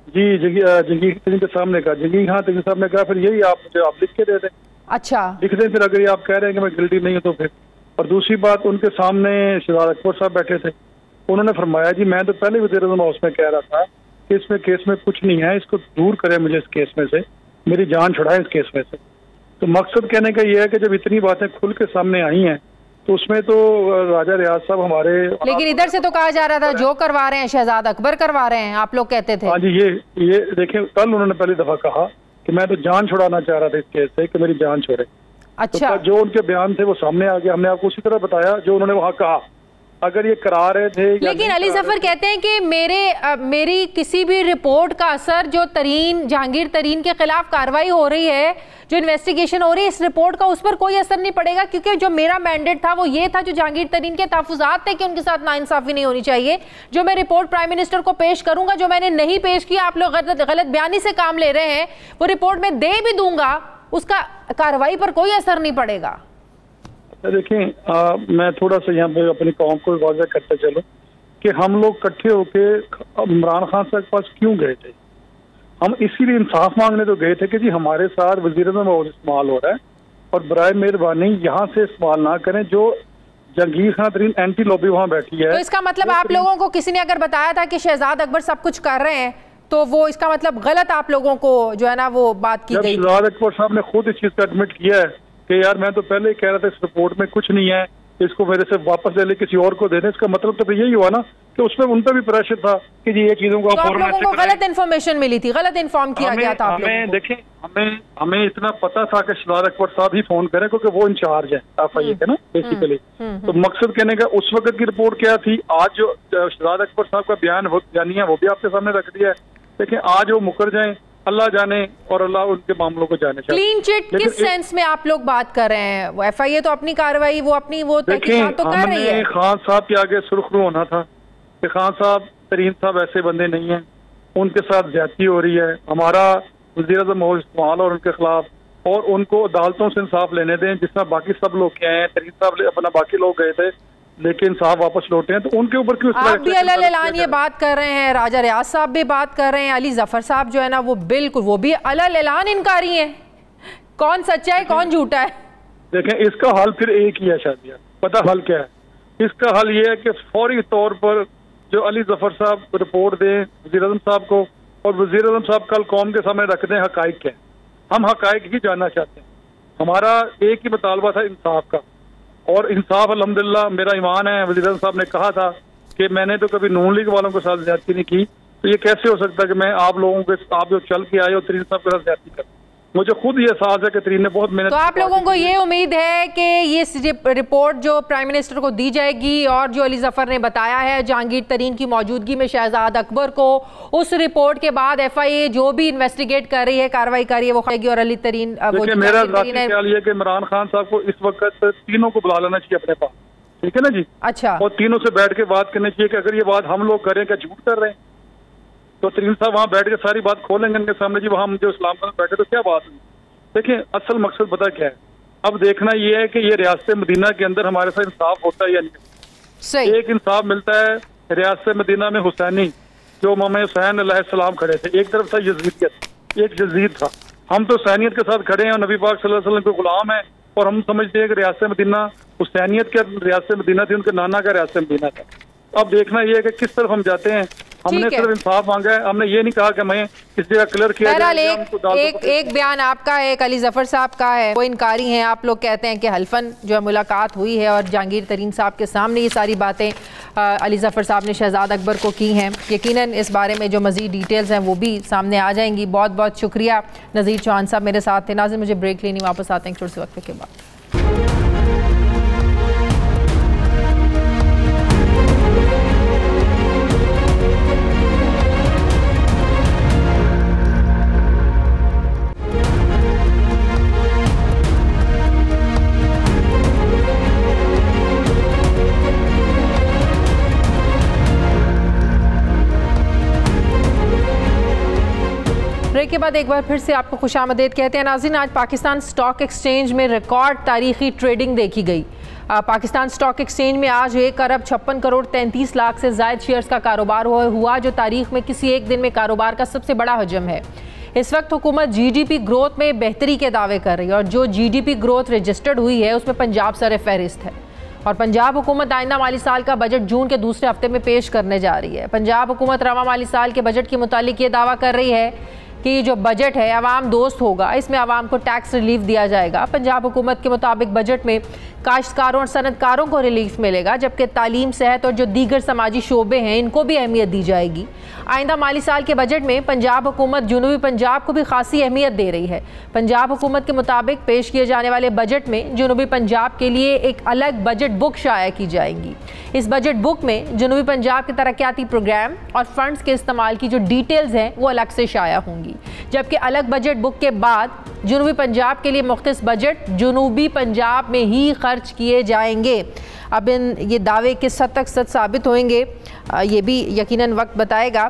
D: जी, जहांगीर तरीन के सामने कहा, जहांगीर खान तरीन साहब ने कहा फिर यही आप मुझे आप लिख के दे दें।
A: अच्छा,
D: लिख दें फिर, अगर ये आप कह रहे हैं कि मैं गिल्टी नहीं हूँ तो फिर। और दूसरी बात, उनके सामने शहजाद अकबर साहब बैठे थे, उन्होंने फरमाया जी मैं तो पहले वज़ीर-ए-आज़म हाउस में कह रहा था कि इसमें केस में कुछ नहीं है, इसको दूर करें मुझे इस केस में से, मेरी जान छुड़ाएं इस केस में से। तो मकसद कहने का ये है कि जब इतनी बातें खुल के सामने आई हैं तो उसमें तो राजा रियाज साहब हमारे,
A: लेकिन इधर से तो कहा जा रहा था जो करवा रहे हैं शहजाद अकबर करवा रहे हैं, आप लोग कहते थे।
D: हाँ जी, ये देखें, कल उन्होंने पहली दफा कहा कि मैं तो जान छुड़ाना चाह रहा था इस केस से, कि मेरी जान छोड़े।
A: अच्छा,
D: तो जो उनके बयान थे वो सामने आ गया, हमने आपको उसी तरह बताया जो उन्होंने वहाँ कहा। अगर ये करा रहे थे,
A: लेकिन अली जफर कहते हैं कि मेरी किसी भी रिपोर्ट का असर जो जहांगीर तरीन के खिलाफ कार्रवाई हो रही है, जो इन्वेस्टिगेशन हो रही है, इस रिपोर्ट का उस पर कोई असर नहीं पड़ेगा, क्योंकि जो मेरा मैंडेट था वो ये था, जो जहांगीर तरीन के तहफुजात थे कि उनके साथ नाइंसाफी नहीं होनी चाहिए, जो मैं रिपोर्ट प्राइम मिनिस्टर को पेश करूंगा, जो मैंने नहीं पेश किया, आप लोग गलत बयानी से काम ले रहे हैं, वो रिपोर्ट में दे भी दूंगा, उसका कार्रवाई पर कोई असर नहीं पड़ेगा।
D: देखें, मैं थोड़ा सा यहाँ पे अपनी कौम को वाज़ह करते चलूं कि हम लोग इकट्ठे होके इमरान खान साहब के पास क्यों गए थे। हम इसीलिए इंसाफ मांगने तो गए थे कि जी हमारे साथ वज़ीर-ए-आज़म बहुत इस्तेमाल हो रहा है और बराए मेहरबानी यहाँ से इस्तेमाल ना करें। जो जहांगीर खान तरीन एंटी लॉबी वहाँ बैठी है,
A: तो इसका मतलब आप लोगों को किसी ने अगर बताया था कि शहजाद अकबर सब कुछ कर रहे हैं, तो वो इसका मतलब गलत आप लोगों को जो है ना वो बात की गई।
D: शहजाद अकबर साहब ने खुद इस चीज़ का एडमिट किया है कि यार मैं तो पहले ही कह रहा था इस रिपोर्ट में कुछ नहीं है, इसको मेरे से वापस ले ले, किसी और को देने। इसका मतलब तो यही हुआ ना कि उसमें उन पर भी प्रेशर था कि जी ये चीजों को
A: तो आप लोगों को गलत इन्फॉर्मेशन मिली थी, गलत इन्फॉर्म किया गया था आप लोगों को।
D: देखें, हमें इतना पता था कि शहजाद अकबर साहब ही फोन करें क्योंकि वो इंचार्ज है FIA के ना बेसिकली। तो मकसद कहने का उस वक्त की रिपोर्ट क्या थी, आज जो शहजाद अकबर साहब का बयान है वो भी आपके सामने रख दिया है। देखें, आज वो मुकर जाए अल्लाह जाने और अल्लाह उनके मामलों को जाने।
A: क्लीन चिट किस सेंस में आप लोग बात कर रहे हैं? वो FIA तो अपनी कार्रवाई वो तहकीकात तो कर रही है।
D: खान साहब के आगे सुर्खरू होना था कि खान साहब तरीन साहब ऐसे बंदे नहीं हैं, उनके साथ ज्यादती हो रही है, हमारा वज़ीर-ए-आज़म हो इस्तेमाल और उनके खिलाफ, और उनको अदालतों से इंसाफ लेने दें जिसमें बाकी सब लोग क्या हैं। तरीन साहब अपना बाकी लोग गए थे लेकिन साहब वापस लौटे हैं, तो उनके ऊपर क्यों?
A: आप भी अलल-ऐलान ये बात कर रहे हैं, राजा रियाज साहब भी बात कर रहे हैं, अली जफर साहब जो है ना वो बिल्कुल वो भी अलल-ऐलान इनकारी हैं। कौन सच्चा है कौन झूठा है?
D: देखें, इसका हल फिर एक ही है शादिया। पता हल क्या है? इसका हल ये है कि फौरी तौर पर जो अली जफर साहब रिपोर्ट दें वज़ीर-ए-आज़म साहब को, और वज़ीर-ए-आज़म साहब कल कौम के सामने रख दें हकाइक क्या है। हम हकाइक ही जानना चाहते हैं। हमारा एक ही मुतालबा था इंसाफ का, और इंसाफ अल्हम्दुलिल्लाह मेरा ईमान है। वज़ीर-ए-आज़म साहब ने कहा था कि मैंने तो कभी नून लीग वालों के साथ ज्यादती नहीं की, तो ये कैसे हो सकता है कि मैं आप लोगों के आप जो चल के आए और तरीन साहब के साथ ज्यादती कर। मुझे खुद ये एहसास है कि तरीन ने बहुत मेहनत।
A: तो आप लोगों को ये उम्मीद है कि ये रिपोर्ट जो प्राइम मिनिस्टर को दी जाएगी, और जो अली जफर ने बताया है जहांगीर तरीन की मौजूदगी में शहजाद अकबर को, उस रिपोर्ट के बाद FIA जो भी इन्वेस्टिगेट कर रही है, कार्रवाई कर रही है, वो करेगी। और अली तरीन
D: मेरा ख्याल ये कि इमरान खान साहब को इस वक्त तीनों को बुला लेना चाहिए अपने पास, ठीक है ना जी।
A: अच्छा,
D: और तीनों से बैठ के बात करनी चाहिए कि अगर ये बात हम लोग करें क्या झूठ कर रहे हैं, तो तरीन साहब वहाँ बैठ के सारी बात खोलेंगे उनके सामने, जी वहाँ जो इस्लामाबाद बैठे तो क्या बात हुई। देखिए, असल मकसद पता क्या है, अब देखना ये है कि ये रियासत मदीना के अंदर हमारे साथ इंसाफ होता है या नहीं।
A: सही।
D: एक इंसाफ मिलता है रियासत मदीना में हुसैनी जो इमाम हुसैन अलैहिस्सलाम खड़े थे, एक तरफ था यजीदियत, एक यजीद था। हम तो हुसैनियत के साथ खड़े हैं और नबी पाक सल्लल्लाहु अलैहि वसल्लम के गुलाम हैं, और हम समझते हैं कि रियासत मदीना हुसैनियत का रियासत मदीना थी, उनके नाना का रियासत मदीना था। अब देखना ये है कि किस तरफ हम जाते हैं। हमने सिर्फ इंसाफ मांगा है, हमने ये नहीं कहा कि मैं किस जगह क्लियर किया जाए।
A: एक बयान आपका है, एक अली जफर साहब का है, वो इनकारी हैं। आप लोग कहते हैं कि हल्फन जो है मुलाकात हुई है और जहांगीर तरीन साहब के सामने ये सारी बातें अली जफर साहब ने शहजाद अकबर को की हैं। यकीनन इस बारे में जो मज़ीद डिटेल्स हैं वो भी सामने आ जाएंगी। बहुत बहुत शुक्रिया। नज़ीर चौहान साहब मेरे साथ थे। नाज़रीन, मुझे ब्रेक लेनी, वापस आते हैं थोड़े से वक्त के बाद। ब्रेक के बाद एक बार फिर से आपको खुशामदीद कहते हैं। नाज़रीन, आज पाकिस्तान स्टॉक एक्सचेंज में रिकॉर्ड तारीखी ट्रेडिंग देखी गई। पाकिस्तान स्टॉक एक्सचेंज में आज 1 अरब 56 करोड़ 33 लाख से ज़ायद शेयर्स का कारोबार हुआ, जो तारीख में किसी एक दिन में कारोबार का सबसे बड़ा हजम है। इस वक्त हुकूमत GDP ग्रोथ में बेहतरी के दावे कर रही है, और जो GDP ग्रोथ रजिस्टर्ड हुई है उसमें पंजाब सर फहरिस्त है। और पंजाब हुकूमत आइंदा माली साल का बजट जून के दूसरे हफ्ते में पेश करने जा रही है। पंजाब हुकूमत रवा माली साल के बजट के मुतालिक ये दावा कर रही है कि ये जो बजट है आवाम दोस्त होगा, इसमें आवाम को टैक्स रिलीफ दिया जाएगा। पंजाब हुकूमत के मुताबिक बजट में काश्तकारों और सनतकारों को रिलीफ मिलेगा, जबकि तालीम, सेहत और जो दीगर समाजी शोबे हैं इनको भी अहमियत दी जाएगी। आइंदा माली साल के बजट में पंजाब हुकूमत जनूबी पंजाब को भी खासी अहमियत दे रही है। पंजाब हुकूमत के मुताबिक पेश किए जाने वाले बजट में जनूबी पंजाब के लिए एक अलग बजट बुक शाया की जाएगी। इस बजट बुक में जनूबी पंजाब के तरक्याती प्रोग्राम और फंड्स के इस्तेमाल की जो डिटेल्स हैं वो अलग से शाया होंगी, जबकि अलग बजट बुक के बाद जनूबी पंजाब के लिए मुख्तस बजट जनूबी पंजाब में ही खर्च किए जाएंगे। अब ये दावे किस हद तक सच साबित होंगे ये भी यकीनन वक्त बताएगा।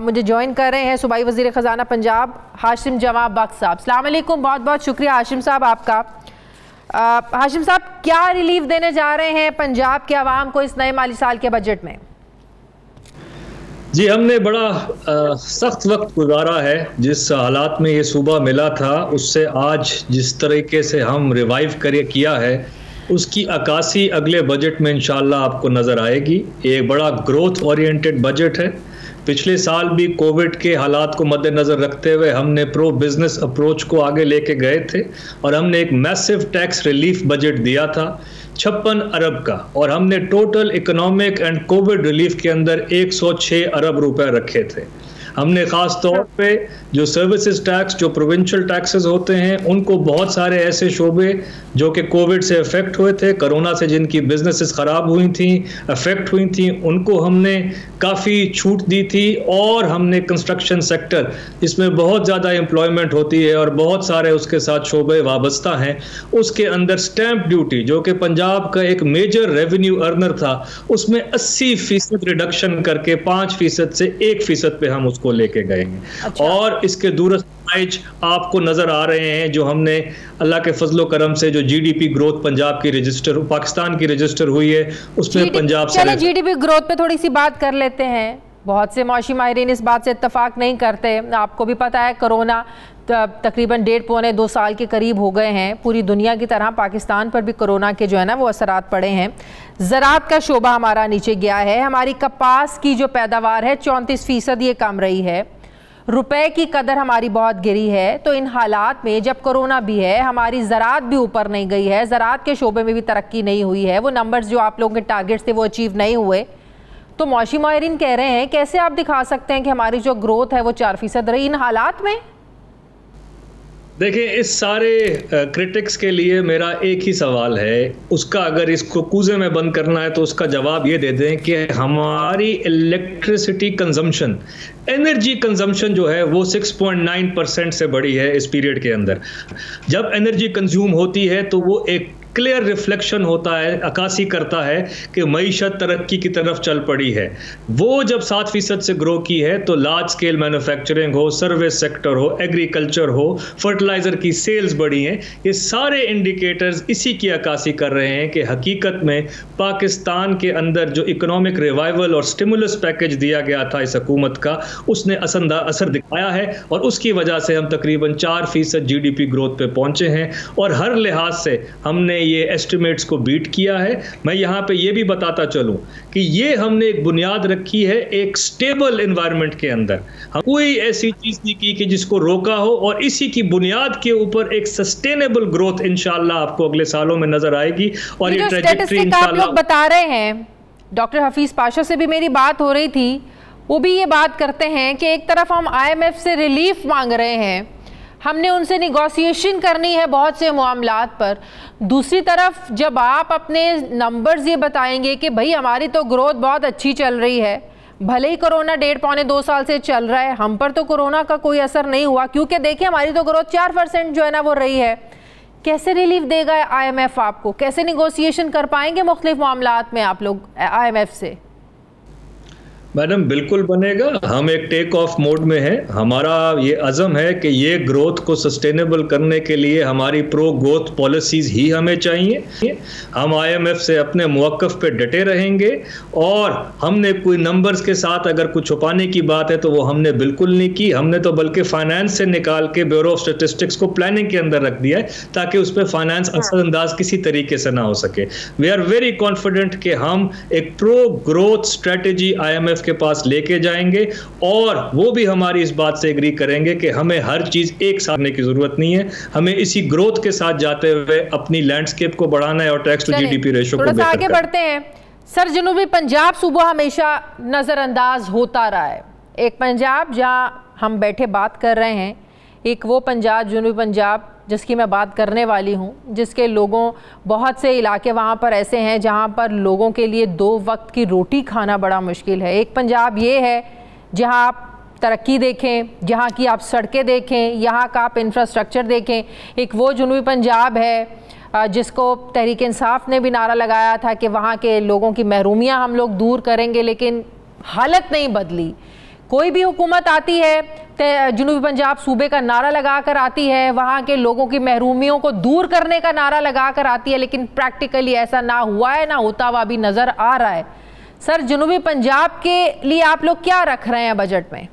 A: मुझे ज्वाइन कर रहे हैं सूबाई वज़ीर ख़जाना पंजाब हाशिम जमा बख्श साहब। अस्सलाम वालेकुम, बहुत बहुत शुक्रिया हाशिम साहब आपका। हाशिम साहब, क्या रिलीफ देने जा रहे हैं पंजाब के अवाम को इस नए माली साल के बजट में?
E: जी, हमने बड़ा सख्त वक्त गुजारा है। जिस हालात में ये सूबा मिला था उससे आज जिस तरीके से हम रिवाइव किया है उसकी अक्कासी अगले बजट में इंशाल्लाह आपको नज़र आएगी। एक बड़ा ग्रोथ ओरिएंटेड बजट है। पिछले साल भी कोविड के हालात को मद्देनज़र रखते हुए हमने प्रो बिजनेस अप्रोच को आगे लेके गए थे और हमने एक मैसिव टैक्स रिलीफ बजट दिया था 56 अरब का, और हमने total economic and Covid relief के अंदर 106 अरब रुपए रखे थे। हमने ख़ास तौर पे जो सर्विसेज टैक्स, जो प्रोविंशियल टैक्सेस होते हैं, उनको बहुत सारे ऐसे शोबे जो कि कोविड से अफेक्ट हुए थे, कोरोना से जिनकी बिजनेसेस ख़राब हुई थी, अफेक्ट हुई थी, उनको हमने काफ़ी छूट दी थी। और हमने कंस्ट्रक्शन सेक्टर जिसमें बहुत ज़्यादा एम्प्लॉयमेंट होती है और बहुत सारे उसके साथ शोबे वाबस्ता हैं, उसके अंदर स्टैंप ड्यूटी जो कि पंजाब का एक मेजर रेवेन्यू अर्नर था, उसमें 80% रिडक्शन करके 5% से 1% पे हम को लेके गए हैं। अच्छा। और इसके दूरस्थ आपको नजर आ रहे हैं जो हमने अल्लाह के फजलो करम से जो जीडीपी ग्रोथ पंजाब की रजिस्टर, पाकिस्तान की रजिस्टर हुई है, उसमें पंजाब से
A: जीडीपी ग्रोथ पे थोड़ी सी बात कर लेते हैं। बहुत से मौशी माहिरीन इस बात से इत्तफाक नहीं करते। आपको भी पता है कोरोना तकरीबन 1.5-2 साल के करीब हो गए हैं। पूरी दुनिया की तरह पाकिस्तान पर भी कोरोना के जो है ना वो असरात पड़े हैं। ज़राअत का शोबा हमारा नीचे गया है। हमारी कपास की जो पैदावार है 34% ये कम रही है। रुपए की कदर हमारी बहुत गिरी है। तो इन हालात में जब कोरोना भी है, हमारी ज़राअत भी ऊपर नहीं गई है, ज़राअत के शोबे में भी तरक्की नहीं हुई है, वो नंबर्स जो आप लोगों के टारगेट्स थे वो अचीव नहीं हुए, तो मौशी माहिरीन कह रहे हैं कैसे आप दिखा सकते हैं कि हमारी जो ग्रोथ है वो 4% रही इन हालात में?
E: देखिए, इस सारे क्रिटिक्स के लिए मेरा एक ही सवाल है, उसका अगर इसको कूजे में बंद करना है तो उसका जवाब ये दे दें कि हमारी इलेक्ट्रिसिटी कंजम्पशन, एनर्जी कंजम्पशन जो है वो 6.9% से बढ़ी है इस पीरियड के अंदर। जब एनर्जी कंज्यूम होती है तो वो एक क्लियर रिफ्लेक्शन होता है, अक्कासी करता है कि मईशत तरक्की की तरफ चल पड़ी है। वो जब 7% से ग्रो की है तो लार्ज स्केल मैन्युफैक्चरिंग हो, सर्विस सेक्टर हो, एग्रीकल्चर हो, फर्टिलाइज़र की सेल्स बढ़ी हैं। ये सारे इंडिकेटर्स इसी की अक्कासी कर रहे हैं कि हकीकत में पाकिस्तान के अंदर जो इकोनॉमिक रिवाइवल और स्टिमुलस पैकेज दिया गया था इस हुकूमत का, उसने असर दिखाया है और उसकी वजह से हम तकरीबन 4% जीडीपी ग्रोथ पे पहुंचे हैं और हर लिहाज से हमने ये एस्टिमेट्स को बीट किया है। मैं यहाँ पे ये भी बताता चलूँ कि ये हमने एक बुनियाद रखी है एक स्टेबल एनवायरनमेंट के अंदर। हम कोई ऐसी चीज़ नहीं की कि जिसको रोका हो, और इसी की बुनियाद के ऊपर एक सस्टेनेबल ग्रोथ इंशाल्लाह आपको अगले सालों में नजर आएगी। और ये ट्रैजेक्टरी इंशाल्लाह
A: आप लोग बता रहे हैं, डॉक्टर हफीज पाशा से भी मेरी बात हो रही थी, वो भी ये बात करते हैं कि एक तरफ हम IMF से रिलीफ मांग रहे हैं, हमने उनसे निगोशिएशन करनी है बहुत से मामलात पर, दूसरी तरफ जब आप अपने नंबर्स ये बताएंगे कि भाई हमारी तो ग्रोथ बहुत अच्छी चल रही है, भले ही कोरोना 1.5-2 साल से चल रहा है, हम पर तो कोरोना का कोई असर नहीं हुआ क्योंकि देखिए हमारी तो ग्रोथ 4% जो है ना वो रही है, कैसे रिलीफ देगा IMF आपको? कैसे निगोशिएशन कर पाएंगे मुख्तलिफ मामलात में आप लोग IMF से?
E: मैडम बिल्कुल बनेगा। हम एक टेक ऑफ मोड में हैं। हमारा ये अज़म है कि ये ग्रोथ को सस्टेनेबल करने के लिए हमारी प्रो ग्रोथ पॉलिसीज़ ही हमें चाहिए। हम IMF से अपने मौक़िफ़ पे डटे रहेंगे और हमने कोई नंबर्स के साथ अगर कुछ छुपाने की बात है तो वो हमने बिल्कुल नहीं की। हमने तो बल्कि फाइनेंस से निकाल के ब्यूरो ऑफ स्टैटिस्टिक्स को प्लानिंग के अंदर रख दिया है ताकि उस पर फाइनेंस असरअंदाज किसी तरीके से ना हो सके। वी आर वेरी कॉन्फिडेंट कि हम एक प्रो ग्रोथ स्ट्रेटजी IMF के पास लेके जाएंगे और वो भी हमारी इस बात से एग्री करेंगे कि हमें हर चीज़ एक साथ करने की ज़रूरत नहीं है, हमें इसी ग्रोथ के साथ जाते हुए अपनी लैंडस्केप को बढ़ाना है और टैक्स टू जीडीपी रेशो को बेहतर
A: आगे बढ़ते हैं। सर, जनूबी पंजाब सूबा हमेशा नज़रअंदाज होता रहा है। एक पंजाब जहां हम बैठे बात कर रहे हैं, एक वो पंजाब, जनूबी पंजाब जिसकी मैं बात करने वाली हूं, जिसके लोगों, बहुत से इलाके वहां पर ऐसे हैं जहां पर लोगों के लिए 2 वक्त की रोटी खाना बड़ा मुश्किल है। एक पंजाब ये है जहां आप तरक्की देखें, जहां की आप सड़कें देखें, यहाँ का आप इंफ्रास्ट्रक्चर देखें। एक वो जनूबी पंजाब है जिसको तहरीक इंसाफ ने भी नारा लगाया था कि वहाँ के लोगों की महरूमियाँ हम लोग दूर करेंगे, लेकिन हालत नहीं बदली। कोई भी हुकूमत आती है जनूबी पंजाब सूबे का नारा लगाकर आती है, वहाँ के लोगों की महरूमियों को दूर करने का नारा लगाकर आती है, लेकिन प्रैक्टिकली ऐसा ना हुआ है, ना होता हुआ अभी नज़र आ रहा है। सर, जनूबी पंजाब के लिए आप लोग क्या रख रहे हैं बजट में?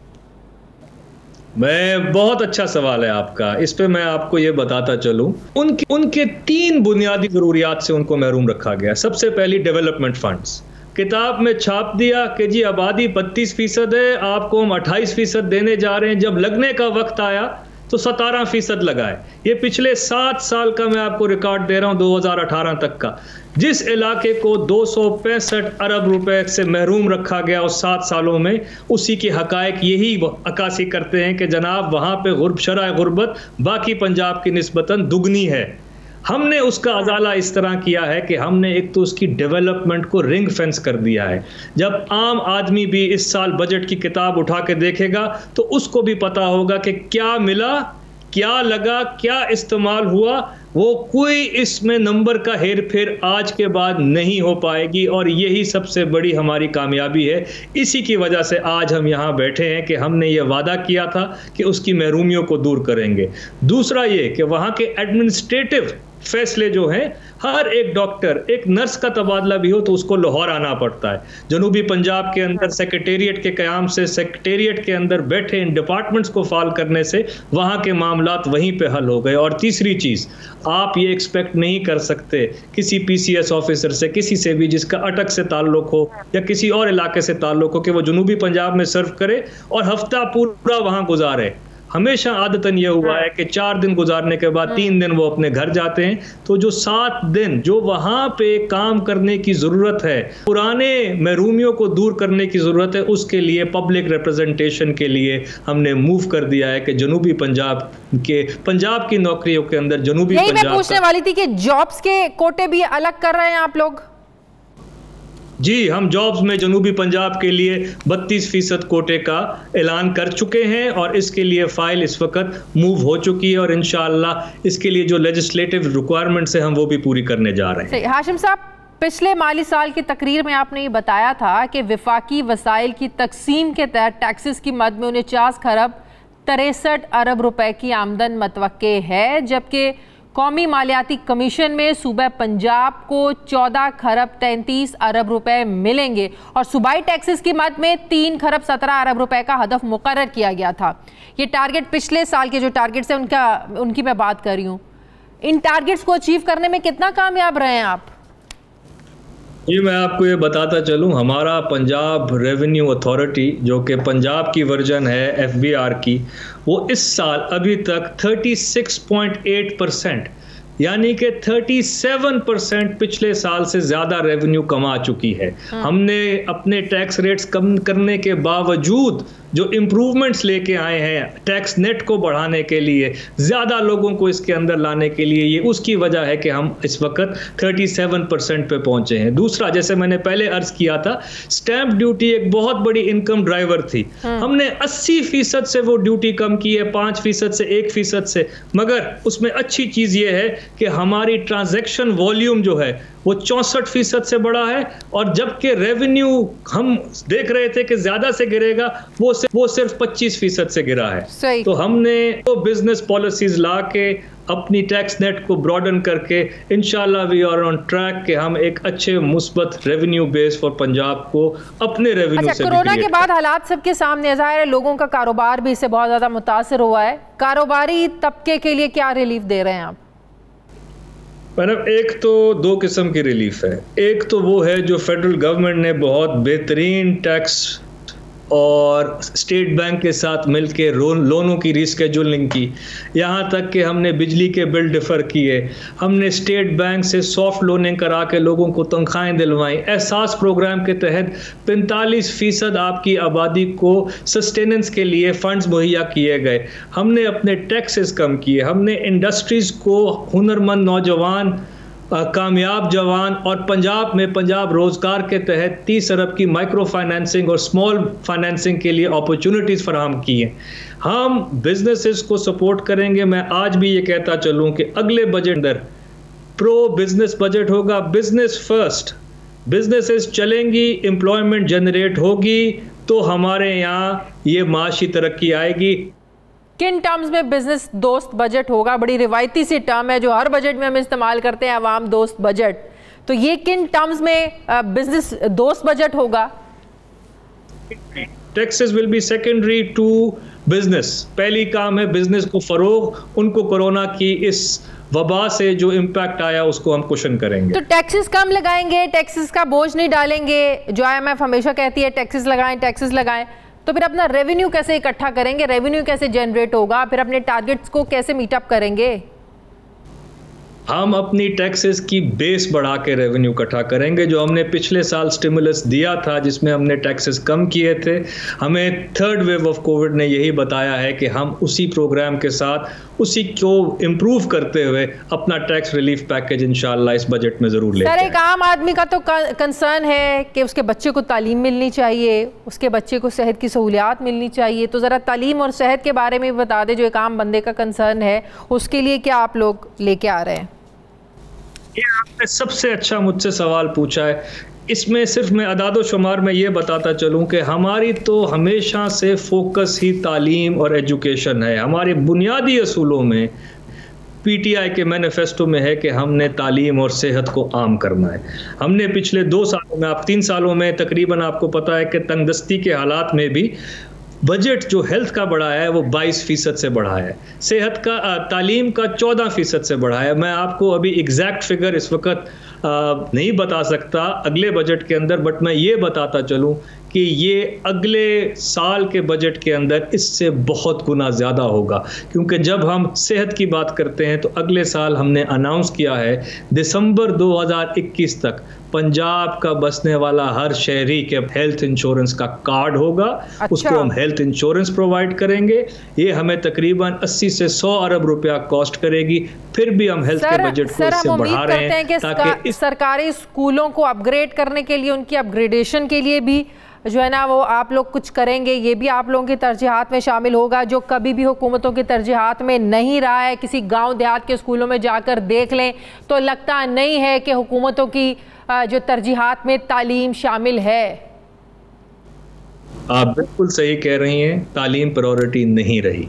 E: बहुत अच्छा सवाल है आपका। इस पे मैं आपको ये बताता चलूं, उनके 3 बुनियादी ज़रूरियात से उनको महरूम रखा गया। सबसे पहली डेवलपमेंट फंड्स, किताब में छाप दिया कि जी आबादी 32% है, आपको हम 28% देने जा रहे हैं। जब लगने का वक्त आया तो 17% लगाए। ये पिछले 7 साल का मैं आपको रिकॉर्ड दे रहा हूँ, 2018 तक का। जिस इलाके को 265 अरब रुपए से महरूम रखा गया उस 7 सालों में, उसी के हकायक यही अक्कासी करते हैं कि जनाब वहाँ पे शरह गुर्बत बाकी पंजाब की निस्बतन दुगनी है। हमने उसका अजाला इस तरह किया है कि हमने एक तो उसकी डेवलपमेंट को रिंग फेंस कर दिया है। जब आम आदमी भी इस साल बजट की किताब उठा के देखेगा तो उसको भी पता होगा कि क्या मिला, क्या लगा, क्या इस्तेमाल हुआ। वो कोई इसमें नंबर का हेर फेर आज के बाद नहीं हो पाएगी, और यही सबसे बड़ी हमारी कामयाबी है। इसी की वजह से आज हम यहाँ बैठे हैं कि हमने ये वादा किया था कि उसकी महरूमियों को दूर करेंगे। दूसरा ये कि वहाँ के एडमिनिस्ट्रेटिव फैसले जो हैं, हर एक डॉक्टर, एक नर्स का तबादला भी हो तो उसको लाहौर आना पड़ता है। जनूबी पंजाब के अंदर सेक्रेटेरिएट के क़याम से, सेक्रेटेरिएट के अंदर बैठे इन डिपार्टमेंट्स को फाल करने से वहाँ के मामलात वहीं पे हल हो गए। और तीसरी चीज़, आप ये एक्सपेक्ट नहीं कर सकते किसी PCS ऑफिसर से, किसी से भी जिसका अटक से ताल्लुक़ हो या किसी और इलाके से ताल्लुक़ हो, कि वो जनूबी पंजाब में सर्व करे और हफ्ता पूरा वहाँ गुजारे। हमेशा आदतन ये हुआ है कि 4 दिन गुजारने के बाद 3 दिन वो अपने घर जाते हैं। तो जो 7 दिन जो वहाँ पे काम करने की ज़रूरत है, पुराने महरूमियों को दूर करने की ज़रूरत है, उसके लिए पब्लिक रिप्रेजेंटेशन के लिए हमने मूव कर दिया है कि जनूबी पंजाब की नौकरियों के अंदर जनूबी पंजाब।
A: मैं पूछने वाली थी कि जॉब्स के कोटे भी अलग कर रहे हैं आप लोग?
E: जी, हम जॉब्स में जनूबी पंजाब के लिए 32% कोटे का ऐलान कर चुके हैं और इसके लिए फ़ाइल इस वक्त मूव हो चुकी है, और इंशाअल्लाह इसके लिए जो लेजिस्लेटिव रिक्वायरमेंट्स हैं हम वो भी पूरी करने जा रहे हैं।
A: हाशिम साहब, पिछले माली साल की तकरीर में आपने ये बताया था कि वफाकी वसाइल की तकसीम के तहत टैक्सेस की मद में 49 खरब 63 अरब रुपए की आमदन मतवक्के है, जबकि कौमी मालियाती कमीशन में सूबा पंजाब को 14 खरब 33 अरब रुपए मिलेंगे और सूबाई टैक्सेस की मद में 3 खरब 17 अरब रुपए का हदफ मुकर्रर किया गया था। ये टारगेट पिछले साल के जो टारगेट्स हैं उनकी मैं बात कर रही हूँ। इन टारगेट्स को अचीव करने में कितना कामयाब रहे हैं आप?
E: ये मैं आपको ये बताता चलूँ, हमारा पंजाब रेवेन्यू अथॉरिटी जो कि पंजाब की वर्जन है FBR की, वो इस साल अभी तक 36.8% यानी कि 37% पिछले साल से ज़्यादा रेवेन्यू कमा चुकी है। हमने अपने टैक्स रेट्स कम करने के बावजूद जो इम्प्रूवमेंट्स लेके आए हैं टैक्स नेट को बढ़ाने के लिए, ज़्यादा लोगों को इसके अंदर लाने के लिए, ये उसकी वजह है कि हम इस वक्त 37% पे पहुंचे हैं। दूसरा, जैसे मैंने पहले अर्ज किया था, स्टैंप ड्यूटी एक बहुत बड़ी इनकम ड्राइवर थी। हमने 80% से वो ड्यूटी कम की है, 5% से 1% से, मगर उसमें अच्छी चीज़ ये है कि हमारी ट्रांजैक्शन वॉल्यूम जो है वो 64% से बढ़ा है, और जबकि रेवेन्यू हम देख रहे थे कि ज़्यादा से गिरेगा, वो सिर्फ 25% से गिरा है। तो हमने वो बिजनेस पॉलिसीज ला के अपनी टैक्स नेट को ब्रॉडन करके इंशाल्लाह वी आर ऑन ट्रैक कि हम एक अच्छे मुस्बत रेवेन्यू बेस फॉर पंजाब को अपने रेवेन्यू से।
A: कोरोना के बाद हालात सबके सामने ज़ाहिर है, लोगों का कारोबार भी इससे बहुत ज़्यादा मुतासर हुआ है। कारोबारी तबके के लिए क्या रिलीफ दे रहे हैं आप?
E: मैडम, एक तो 2 किस्म की रिलीफ है। एक तो वो है जो फेडरल गवर्नमेंट ने बहुत बेहतरीन टैक्स और स्टेट बैंक के साथ मिलकर लोनों की रिस्केड्यूलिंग की, यहाँ तक कि हमने बिजली के बिल डिफ़र किए, हमने स्टेट बैंक से सॉफ्ट लोनिंग करा के लोगों को तनख्वाहें दिलवाई। एहसास प्रोग्राम के तहत 45% आपकी आबादी को सस्टेनेंस के लिए फंड्स मुहैया किए गए। हमने अपने टैक्सेस कम किए, हमने इंडस्ट्रीज़ को हुनरमंद नौजवान, कामयाब जवान, और पंजाब में पंजाब रोज़गार के तहत 30 अरब की माइक्रो फाइनेंसिंग और स्मॉल फाइनेंसिंग के लिए अपॉर्चुनिटीज़ फराहम की हैं। हम बिजनेसेस को सपोर्ट करेंगे। मैं आज भी ये कहता चलूँ कि अगले बजट अंदर प्रो बिजनेस बजट होगा, बिजनेस फर्स्ट। बिजनेसेस चलेंगी, एम्प्लॉयमेंट जनरेट होगी, तो हमारे यहाँ ये माशी तरक्की आएगी।
A: किन टर्म्स में बिजनेस दोस्त बजट होगा? बड़ी रिवायती सी टर्म है जो हर बजट में हम इस्तेमाल करते हैं, आवाम दोस्त बजट। तो ये किन टर्म्स में बिजनेस दोस्त बजट होगा?
E: Taxes will be secondary to business. पहली काम है बिजनेस को फरोग, उनको कोरोना की इस वबा से जो इम्पैक्ट आया उसको हम कुशन करेंगे।
A: तो टैक्सेस कम लगाएंगे, टैक्सेस का बोझ नहीं डालेंगे। जो IMF हमेशा कहती है टैक्सेस लगाएं, टैक्सेस लगाएं, तो फिर अपना रेवेन्यू कैसे इकट्ठा करेंगे? रेवेन्यू कैसे जनरेट होगा? फिर अपने टारगेट्स को कैसे मीट अप करेंगे?
E: हम अपनी टैक्सेस की बेस बढ़ा के रेवेन्यू इकट्ठा करेंगे। जो हमने पिछले साल स्टिमुलस दिया था जिसमें हमने टैक्सेस कम किए थे, हमें थर्ड वेव ऑफ कोविड ने यही बताया है कि हम उसी प्रोग्राम के साथ उसी को इम्प्रूव करते हुए अपना टैक्स रिलीफ पैकेज इंशाल्लाह इस बजट में ज़रूर लेंगे।
A: सर, एक आम आदमी का तो कंसर्न है कि उसके बच्चे को तालीम मिलनी चाहिए, उसके बच्चे को सेहत की सहूलियात मिलनी चाहिए। तो ज़रा तालीम और सेहत के बारे में बता दें, जो एक आम बंदे का कंसर्न है, उसके लिए क्या आप लोग लेके आ रहे हैं?
E: ये आपने सबसे अच्छा मुझसे सवाल पूछा है। इसमें सिर्फ मैं अदादो शुमार में ये बताता चलूँ कि हमारी तो हमेशा से फोकस ही तालीम और एजुकेशन है। हमारे बुनियादी असूलों में PTI के मैनिफेस्टो में है कि हमने तालीम और सेहत को आम करना है। हमने पिछले 2 सालों में, आप 3 सालों में तकरीबन आपको पता है कि तंगदस्ती के हालात में भी बजट जो हेल्थ का बढ़ाया है वो 22% से बढ़ाया है, सेहत का तालीम का 14% से बढ़ाया है। मैं आपको अभी एग्जैक्ट फिगर इस वक्त नहीं बता सकता अगले बजट के अंदर, बट मैं ये बताता चलूँ कि ये अगले साल के बजट के अंदर इससे बहुत गुना ज़्यादा होगा। क्योंकि जब हम सेहत की बात करते हैं तो अगले साल हमने अनाउंस किया है दिसंबर 2021 तक पंजाब का बसने वाला हर शहरी के हेल्थ इंश्योरेंस का कार्ड होगा। अच्छा। उसको हम हेल्थ इंश्योरेंस प्रोवाइड करेंगे। ये हमें तकरीबन 80 से 100 अरब रुपया कॉस्ट करेगी। फिर भी हम हेल्थ के बजट को इससे बढ़ा रहे हैं
A: ताकि सरकारी स्कूलों को अपग्रेड करने के लिए, उनकी अपग्रेडेशन के लिए भी जो है ना वो आप लोग कुछ करेंगे। ये भी आप लोगों की तरजीहात में शामिल होगा, जो कभी भी हुकूमतों की तरजीहात में नहीं रहा है। किसी गांव देहात के स्कूलों में जाकर देख लें तो लगता नहीं है कि हुकूमतों की जो तरजीहात में तालीम शामिल है।
E: आप बिल्कुल सही कह रही हैं, तालीम प्रायोरिटी नहीं रही।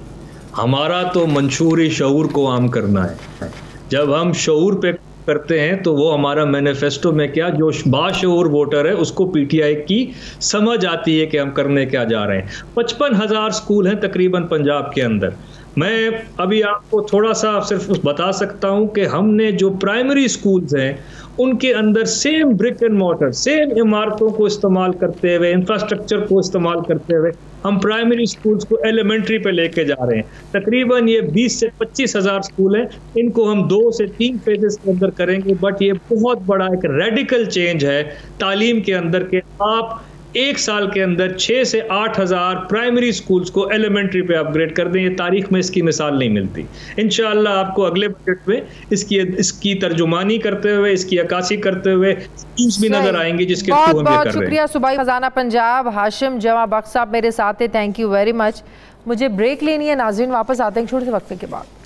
E: हमारा तो मंशूरी शऊर को आम करना है। जब हम शऊर पे करते हैं तो वो हमारा मैनिफेस्टो में क्या, जो बाशऊर वोटर है उसको PTI की समझ आती है कि हम करने क्या जा रहे हैं। 55,000 स्कूल हैं तकरीबन पंजाब के अंदर। मैं अभी आपको थोड़ा सा सिर्फ बता सकता हूं कि हमने जो प्राइमरी स्कूल्स हैं उनके अंदर same brick and mortar, same इमारतों को इस्तेमाल करते हुए, इंफ्रास्ट्रक्चर को इस्तेमाल करते हुए हम प्राइमरी स्कूल्स को एलिमेंट्री पे लेके जा रहे हैं। तकरीबन ये 20 से 25,000 स्कूल हैं। इनको हम 2 से 3 फेजेस के अंदर करेंगे। बट ये बहुत बड़ा एक रेडिकल चेंज है तालीम के अंदर के आप 1 साल के अंदर 6 से 8,000 प्राइमरी स्कूल्स को एलिमेंट्री पे अपग्रेड कर दें। ये तारीख में इसकी मिसाल नहीं मिलती। इंशाअल्लाह आपको अगले बजट में इसकी तर्जुमानी करते हुए, इसकी अक्कासी करते हुए स्कीम्स भी नजर आएंगे जिसके थ्रू हम ये कर रहे हैं।
A: बहुत शुक्रिया सूबाई खजाना पंजाब हाशिम जमा बख्श साहब मेरे साथ है। Thank you very much. मुझे ब्रेक लेनी है नाज़रीन, वापस आते हैं छोटे से वक्फे के बाद।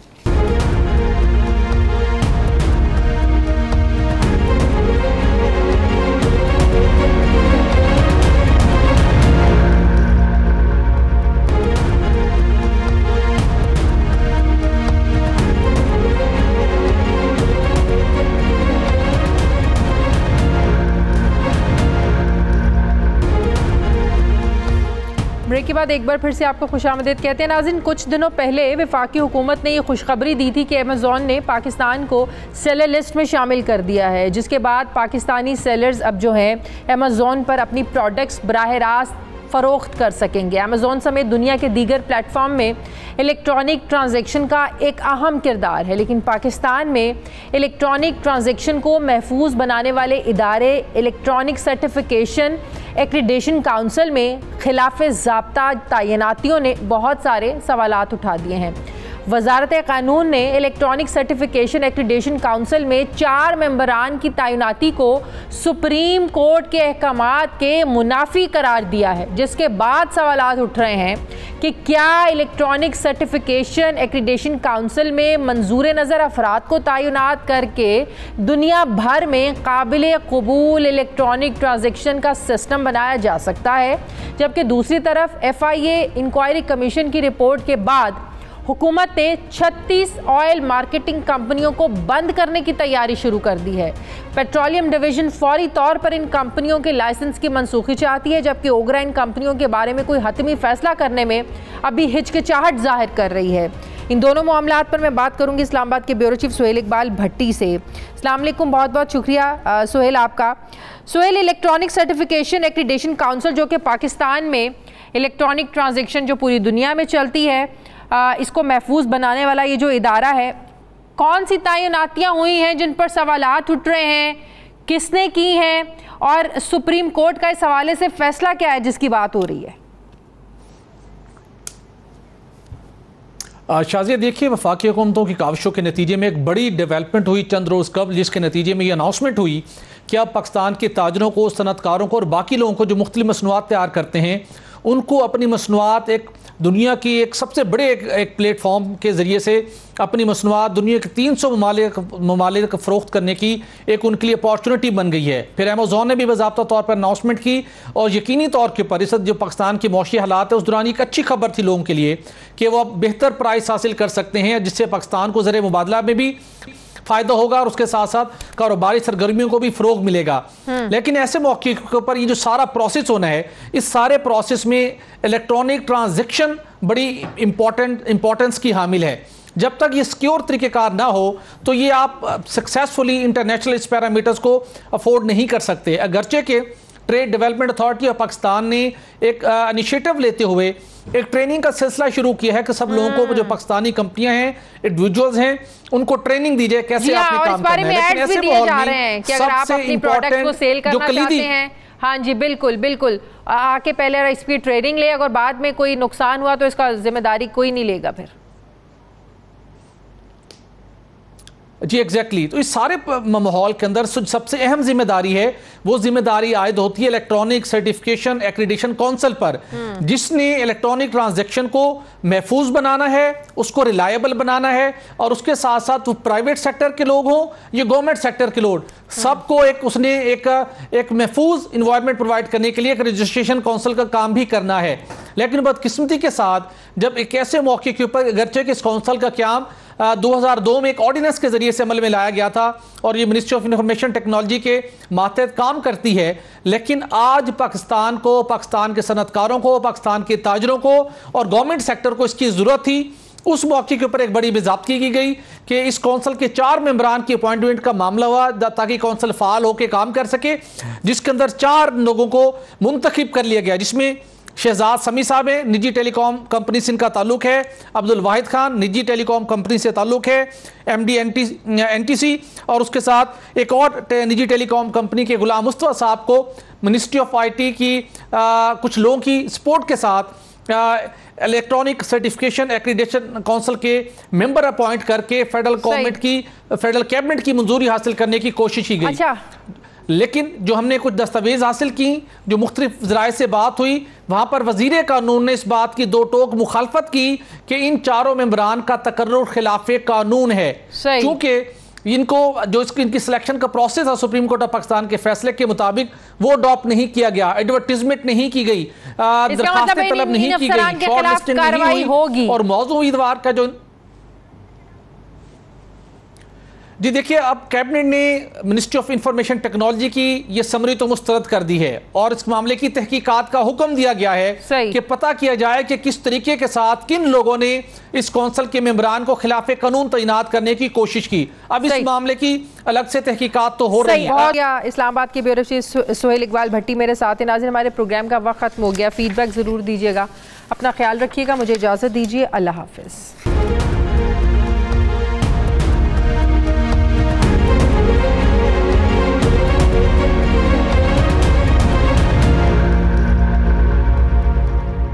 A: ब्रेक के बाद एक बार फिर से आपको खुशामदीद कहते हैं। नाज़रीन, कुछ दिनों पहले वफाकी हुकूमत ने ये खुशखबरी दी थी कि अमेज़ॉन ने पाकिस्तान को सेलर लिस्ट में शामिल कर दिया है, जिसके बाद पाकिस्तानी सेलर्स अब जो हैं अमेज़ॉन पर अपनी प्रोडक्ट्स बराह रास्त फ़रोख्त कर सकेंगे। अमेज़ॉन समेत दुनिया के दीगर प्लेटफॉर्म में इलेक्ट्रॉनिक ट्रांजैक्शन का एक अहम किरदार है, लेकिन पाकिस्तान में इलेक्ट्रॉनिक ट्रांजैक्शन को महफूज बनाने वाले इदारे इलेक्ट्रॉनिक सर्टिफिकेशन एक्रीडेशन काउंसिल में खिलाफ ज़ाब्ता तैनातियों ने बहुत सारे सवालात उठा दिए हैं। वजारत कानून ने इलेक्ट्रॉनिक सर्टिफिकेशन एक्रीडेशन काउंसिल में 4 मेंबरान की तैनाती को सुप्रीम कोर्ट के अहकामात के मुनाफी करार दिया है, जिसके बाद सवालात उठ रहे हैं कि क्या इलेक्ट्रॉनिक सर्टिफिकेशन एक्रीडेशन काउंसिल में मंजूर नज़र अफराद को तैनात करके दुनिया भर में काबिल कबूल इलेक्ट्रॉनिक ट्रांजैक्शन का सिस्टम बनाया जा सकता है, जबकि दूसरी तरफ FIA इंक्वायरी कमीशन की रिपोर्ट के बाद हुकूमत ने 36 ऑयल मार्केटिंग कंपनियों को बंद करने की तैयारी शुरू कर दी है। पेट्रोलियम डिवीजन फौरी तौर पर इन कंपनियों के लाइसेंस की मनसूखी चाहती है, जबकि ओगरा इन कंपनियों के बारे में कोई हतमी फैसला करने में अभी हिचकिचाहट जाहिर कर रही है। इन दोनों मामलात पर मैं बात करूंगी इस्लामाबाद के ब्यूरो चीफ सुहेल इकबाल भट्टी से। अस्सलाम वालेकुम, बहुत बहुत शुक्रिया सुहेल आपका। Suhail, electronic certification accreditation council जो कि पाकिस्तान में इलेक्ट्रॉनिक ट्रांजेक्शन जो पूरी दुनिया में चलती है इसको महफूज बनाने वाला ये जो इदारा है, कौन सी तैनातियाँ हुई हैं जिन पर सवालात उठ रहे हैं, किसने की हैं, और सुप्रीम कोर्ट का इस हवाले से फैसला क्या है जिसकी बात हो रही है?
F: शाज़िया, देखिए, वफाकी हुकूमतों की काविशों के नतीजे में एक बड़ी डेवलपमेंट हुई चंद रोज़ कबल, जिसके नतीजे में ये अनाउंसमेंट हुई कि अब पाकिस्तान के ताजरों को, सनतकारों को और बाकी लोगों को जो मुख्तलिफ मसनूआत तैयार करते हैं उनको अपनी मसनूआत एक दुनिया की एक सबसे बड़े एक प्लेटफॉर्म के ज़रिए से अपनी मसनूआत दुनिया के 300 ममालिक को फ़रोख्त करने की एक उनके लिए अपॉर्चुनिटी बन गई है। फिर अमेज़ॉन ने भी बाज़ाब्ता तौर पर अनाउंसमेंट की और यकीनी तौर के ऊपर इस जो पाकिस्तान की मौशी हालात है उस दौरान एक अच्छी खबर थी लोगों के लिए कि वो बेहतर प्राइस हासिल कर सकते हैं, जिससे पाकिस्तान को ज़र मुबादला में भी फ़ायदा होगा और उसके साथ साथ कारोबारी सरगर्मियों को भी फ़रोग मिलेगा। लेकिन ऐसे मौके के ऊपर ये जो सारा प्रोसेस होना है, इस सारे प्रोसेस में इलेक्ट्रॉनिक ट्रांजैक्शन बड़ी इंपॉर्टेंस की हामिल है। जब तक ये सिक्योर तरीक़ेकार ना हो तो ये आप सक्सेसफुली इंटरनेशनल इस पैरामीटर्स को अफोर्ड नहीं कर सकते। अगरचे के trade development authority of Pakistan ने एक इनिशिएटिव लेते हुए एक ट्रेनिंग का सिलसिला शुरू किया है कि सब लोगों को, जो पाकिस्तानी कंपनियां हैं, इंडिविजुअल्स हैं, उनको ट्रेनिंग दी जाए कैसे आपने काम करना है। लेकिन ऐसे माहौल में सबसे इम्पोर्टेंट जो कलीदी,
A: हाँ जी, बिल्कुल बिल्कुल, आके पहले इसकी ट्रेनिंग ले, अगर बाद में कोई नुकसान हुआ तो इसका जिम्मेदारी कोई नहीं लेगा फिर।
F: जी एग्जैक्टली। तो इस सारे माहौल के अंदर सबसे अहम जिम्मेदारी है, वो जिम्मेदारी आयद होती है इलेक्ट्रॉनिक सर्टिफिकेशन एक्रीडेशन काउंसिल पर, जिसने इलेक्ट्रॉनिक ट्रांजैक्शन को महफूज बनाना है, उसको रिलायबल बनाना है, और उसके साथ साथ वो प्राइवेट सेक्टर के लोग हों या गवर्नमेंट सेक्टर के लोग, सबको उसने एक महफूज इन्वायरमेंट प्रोवाइड करने के लिए एक रजिस्ट्रेशन काउंसिल का काम भी करना है। लेकिन बदकिस्मती के साथ जब एक ऐसे मौके के ऊपर, अगरचे कि इस काउंसिल का क्याम 2002 में एक ऑर्डिनेंस के जरिए से अमल में लाया गया था और ये मिनिस्ट्री ऑफ इंफॉर्मेशन टेक्नोलॉजी के मातहत काम करती है, लेकिन आज पाकिस्तान को, पाकिस्तान के सनतकारों को, पाकिस्तान के ताजरों को और गवर्नमेंट सेक्टर को इसकी ज़रूरत थी। उस मौके के ऊपर एक बड़ी बेज़ाब्ती की गई कि इस काउंसिल के 4 मेंबरान की अपॉइंटमेंट का मामला हुआ ताकि काउंसिल फ़ाल होकर काम कर सके, जिसके अंदर 4 लोगों को मुंतखब कर लिया गया, जिसमें शहजाद समी साहब है, निजी टेलीकॉम कंपनी से इनका ताल्लुक है, अब्दुल वाहिद खान निजी टेलीकॉम कंपनी से ताल्लुक है, MD NTC, और उसके साथ एक और निजी टेलीकॉम कंपनी के गुलाम मुस्तफा साहब को मिनिस्ट्री ऑफ IT की कुछ लोगों की सपोर्ट के साथ इलेक्ट्रॉनिक सर्टिफिकेशन एक्रीडेशन काउंसिल के मेंबर अपॉइंट करके फेडरल कैबिनेट की मंजूरी हासिल करने की कोशिश की गई। अच्छा। लेकिन जो हमने कुछ दस्तावेज हासिल की, जो मुख्तलिफ ज़राए से बात हुई, वहाँ पर वज़ीर कानून ने इस बात की दो टोक मुखालफत की कि इन 4 मेंबरान का तकर्रुर खिलाफ कानून है, क्योंकि इनको जो इनकी सिलेक्शन का प्रोसेस है सुप्रीम कोर्ट ऑफ पाकिस्तान के फैसले के मुताबिक वो अडॉप्ट नहीं किया गया, एडवर्टीजमेंट नहीं की गई, दरखास्तें तलब नहीं की गई, शॉर्टलिस्टिंग नहीं हुई, और मौजूद उम्मीदवार का जो जी देखिए, अब कैबिनेट ने मिनिस्ट्री ऑफ इंफॉर्मेशन टेक्नोलॉजी की ये समरी तो मुस्तरद कर दी है और इस मामले की तहकीकात का हुक्म दिया गया है कि पता किया जाए कि किस तरीके के साथ किन लोगों ने इस कौंसिल के मेंबरान को खिलाफ कानून तैनात करने की कोशिश की। अब इस मामले की अलग से तहकीकात तो हो रही है।
A: और इस्लामाबाद के ब्यूरो चीफ सुहेल इकबाल भट्टी मेरे साथ हैं। नाज़रीन, हमारे प्रोग्राम का वक्त खत्म हो गया। फीडबैक ज़रूर दीजिएगा। अपना ख्याल रखिएगा। मुझे इजाज़त दीजिए। अल्लाह हाफिज़।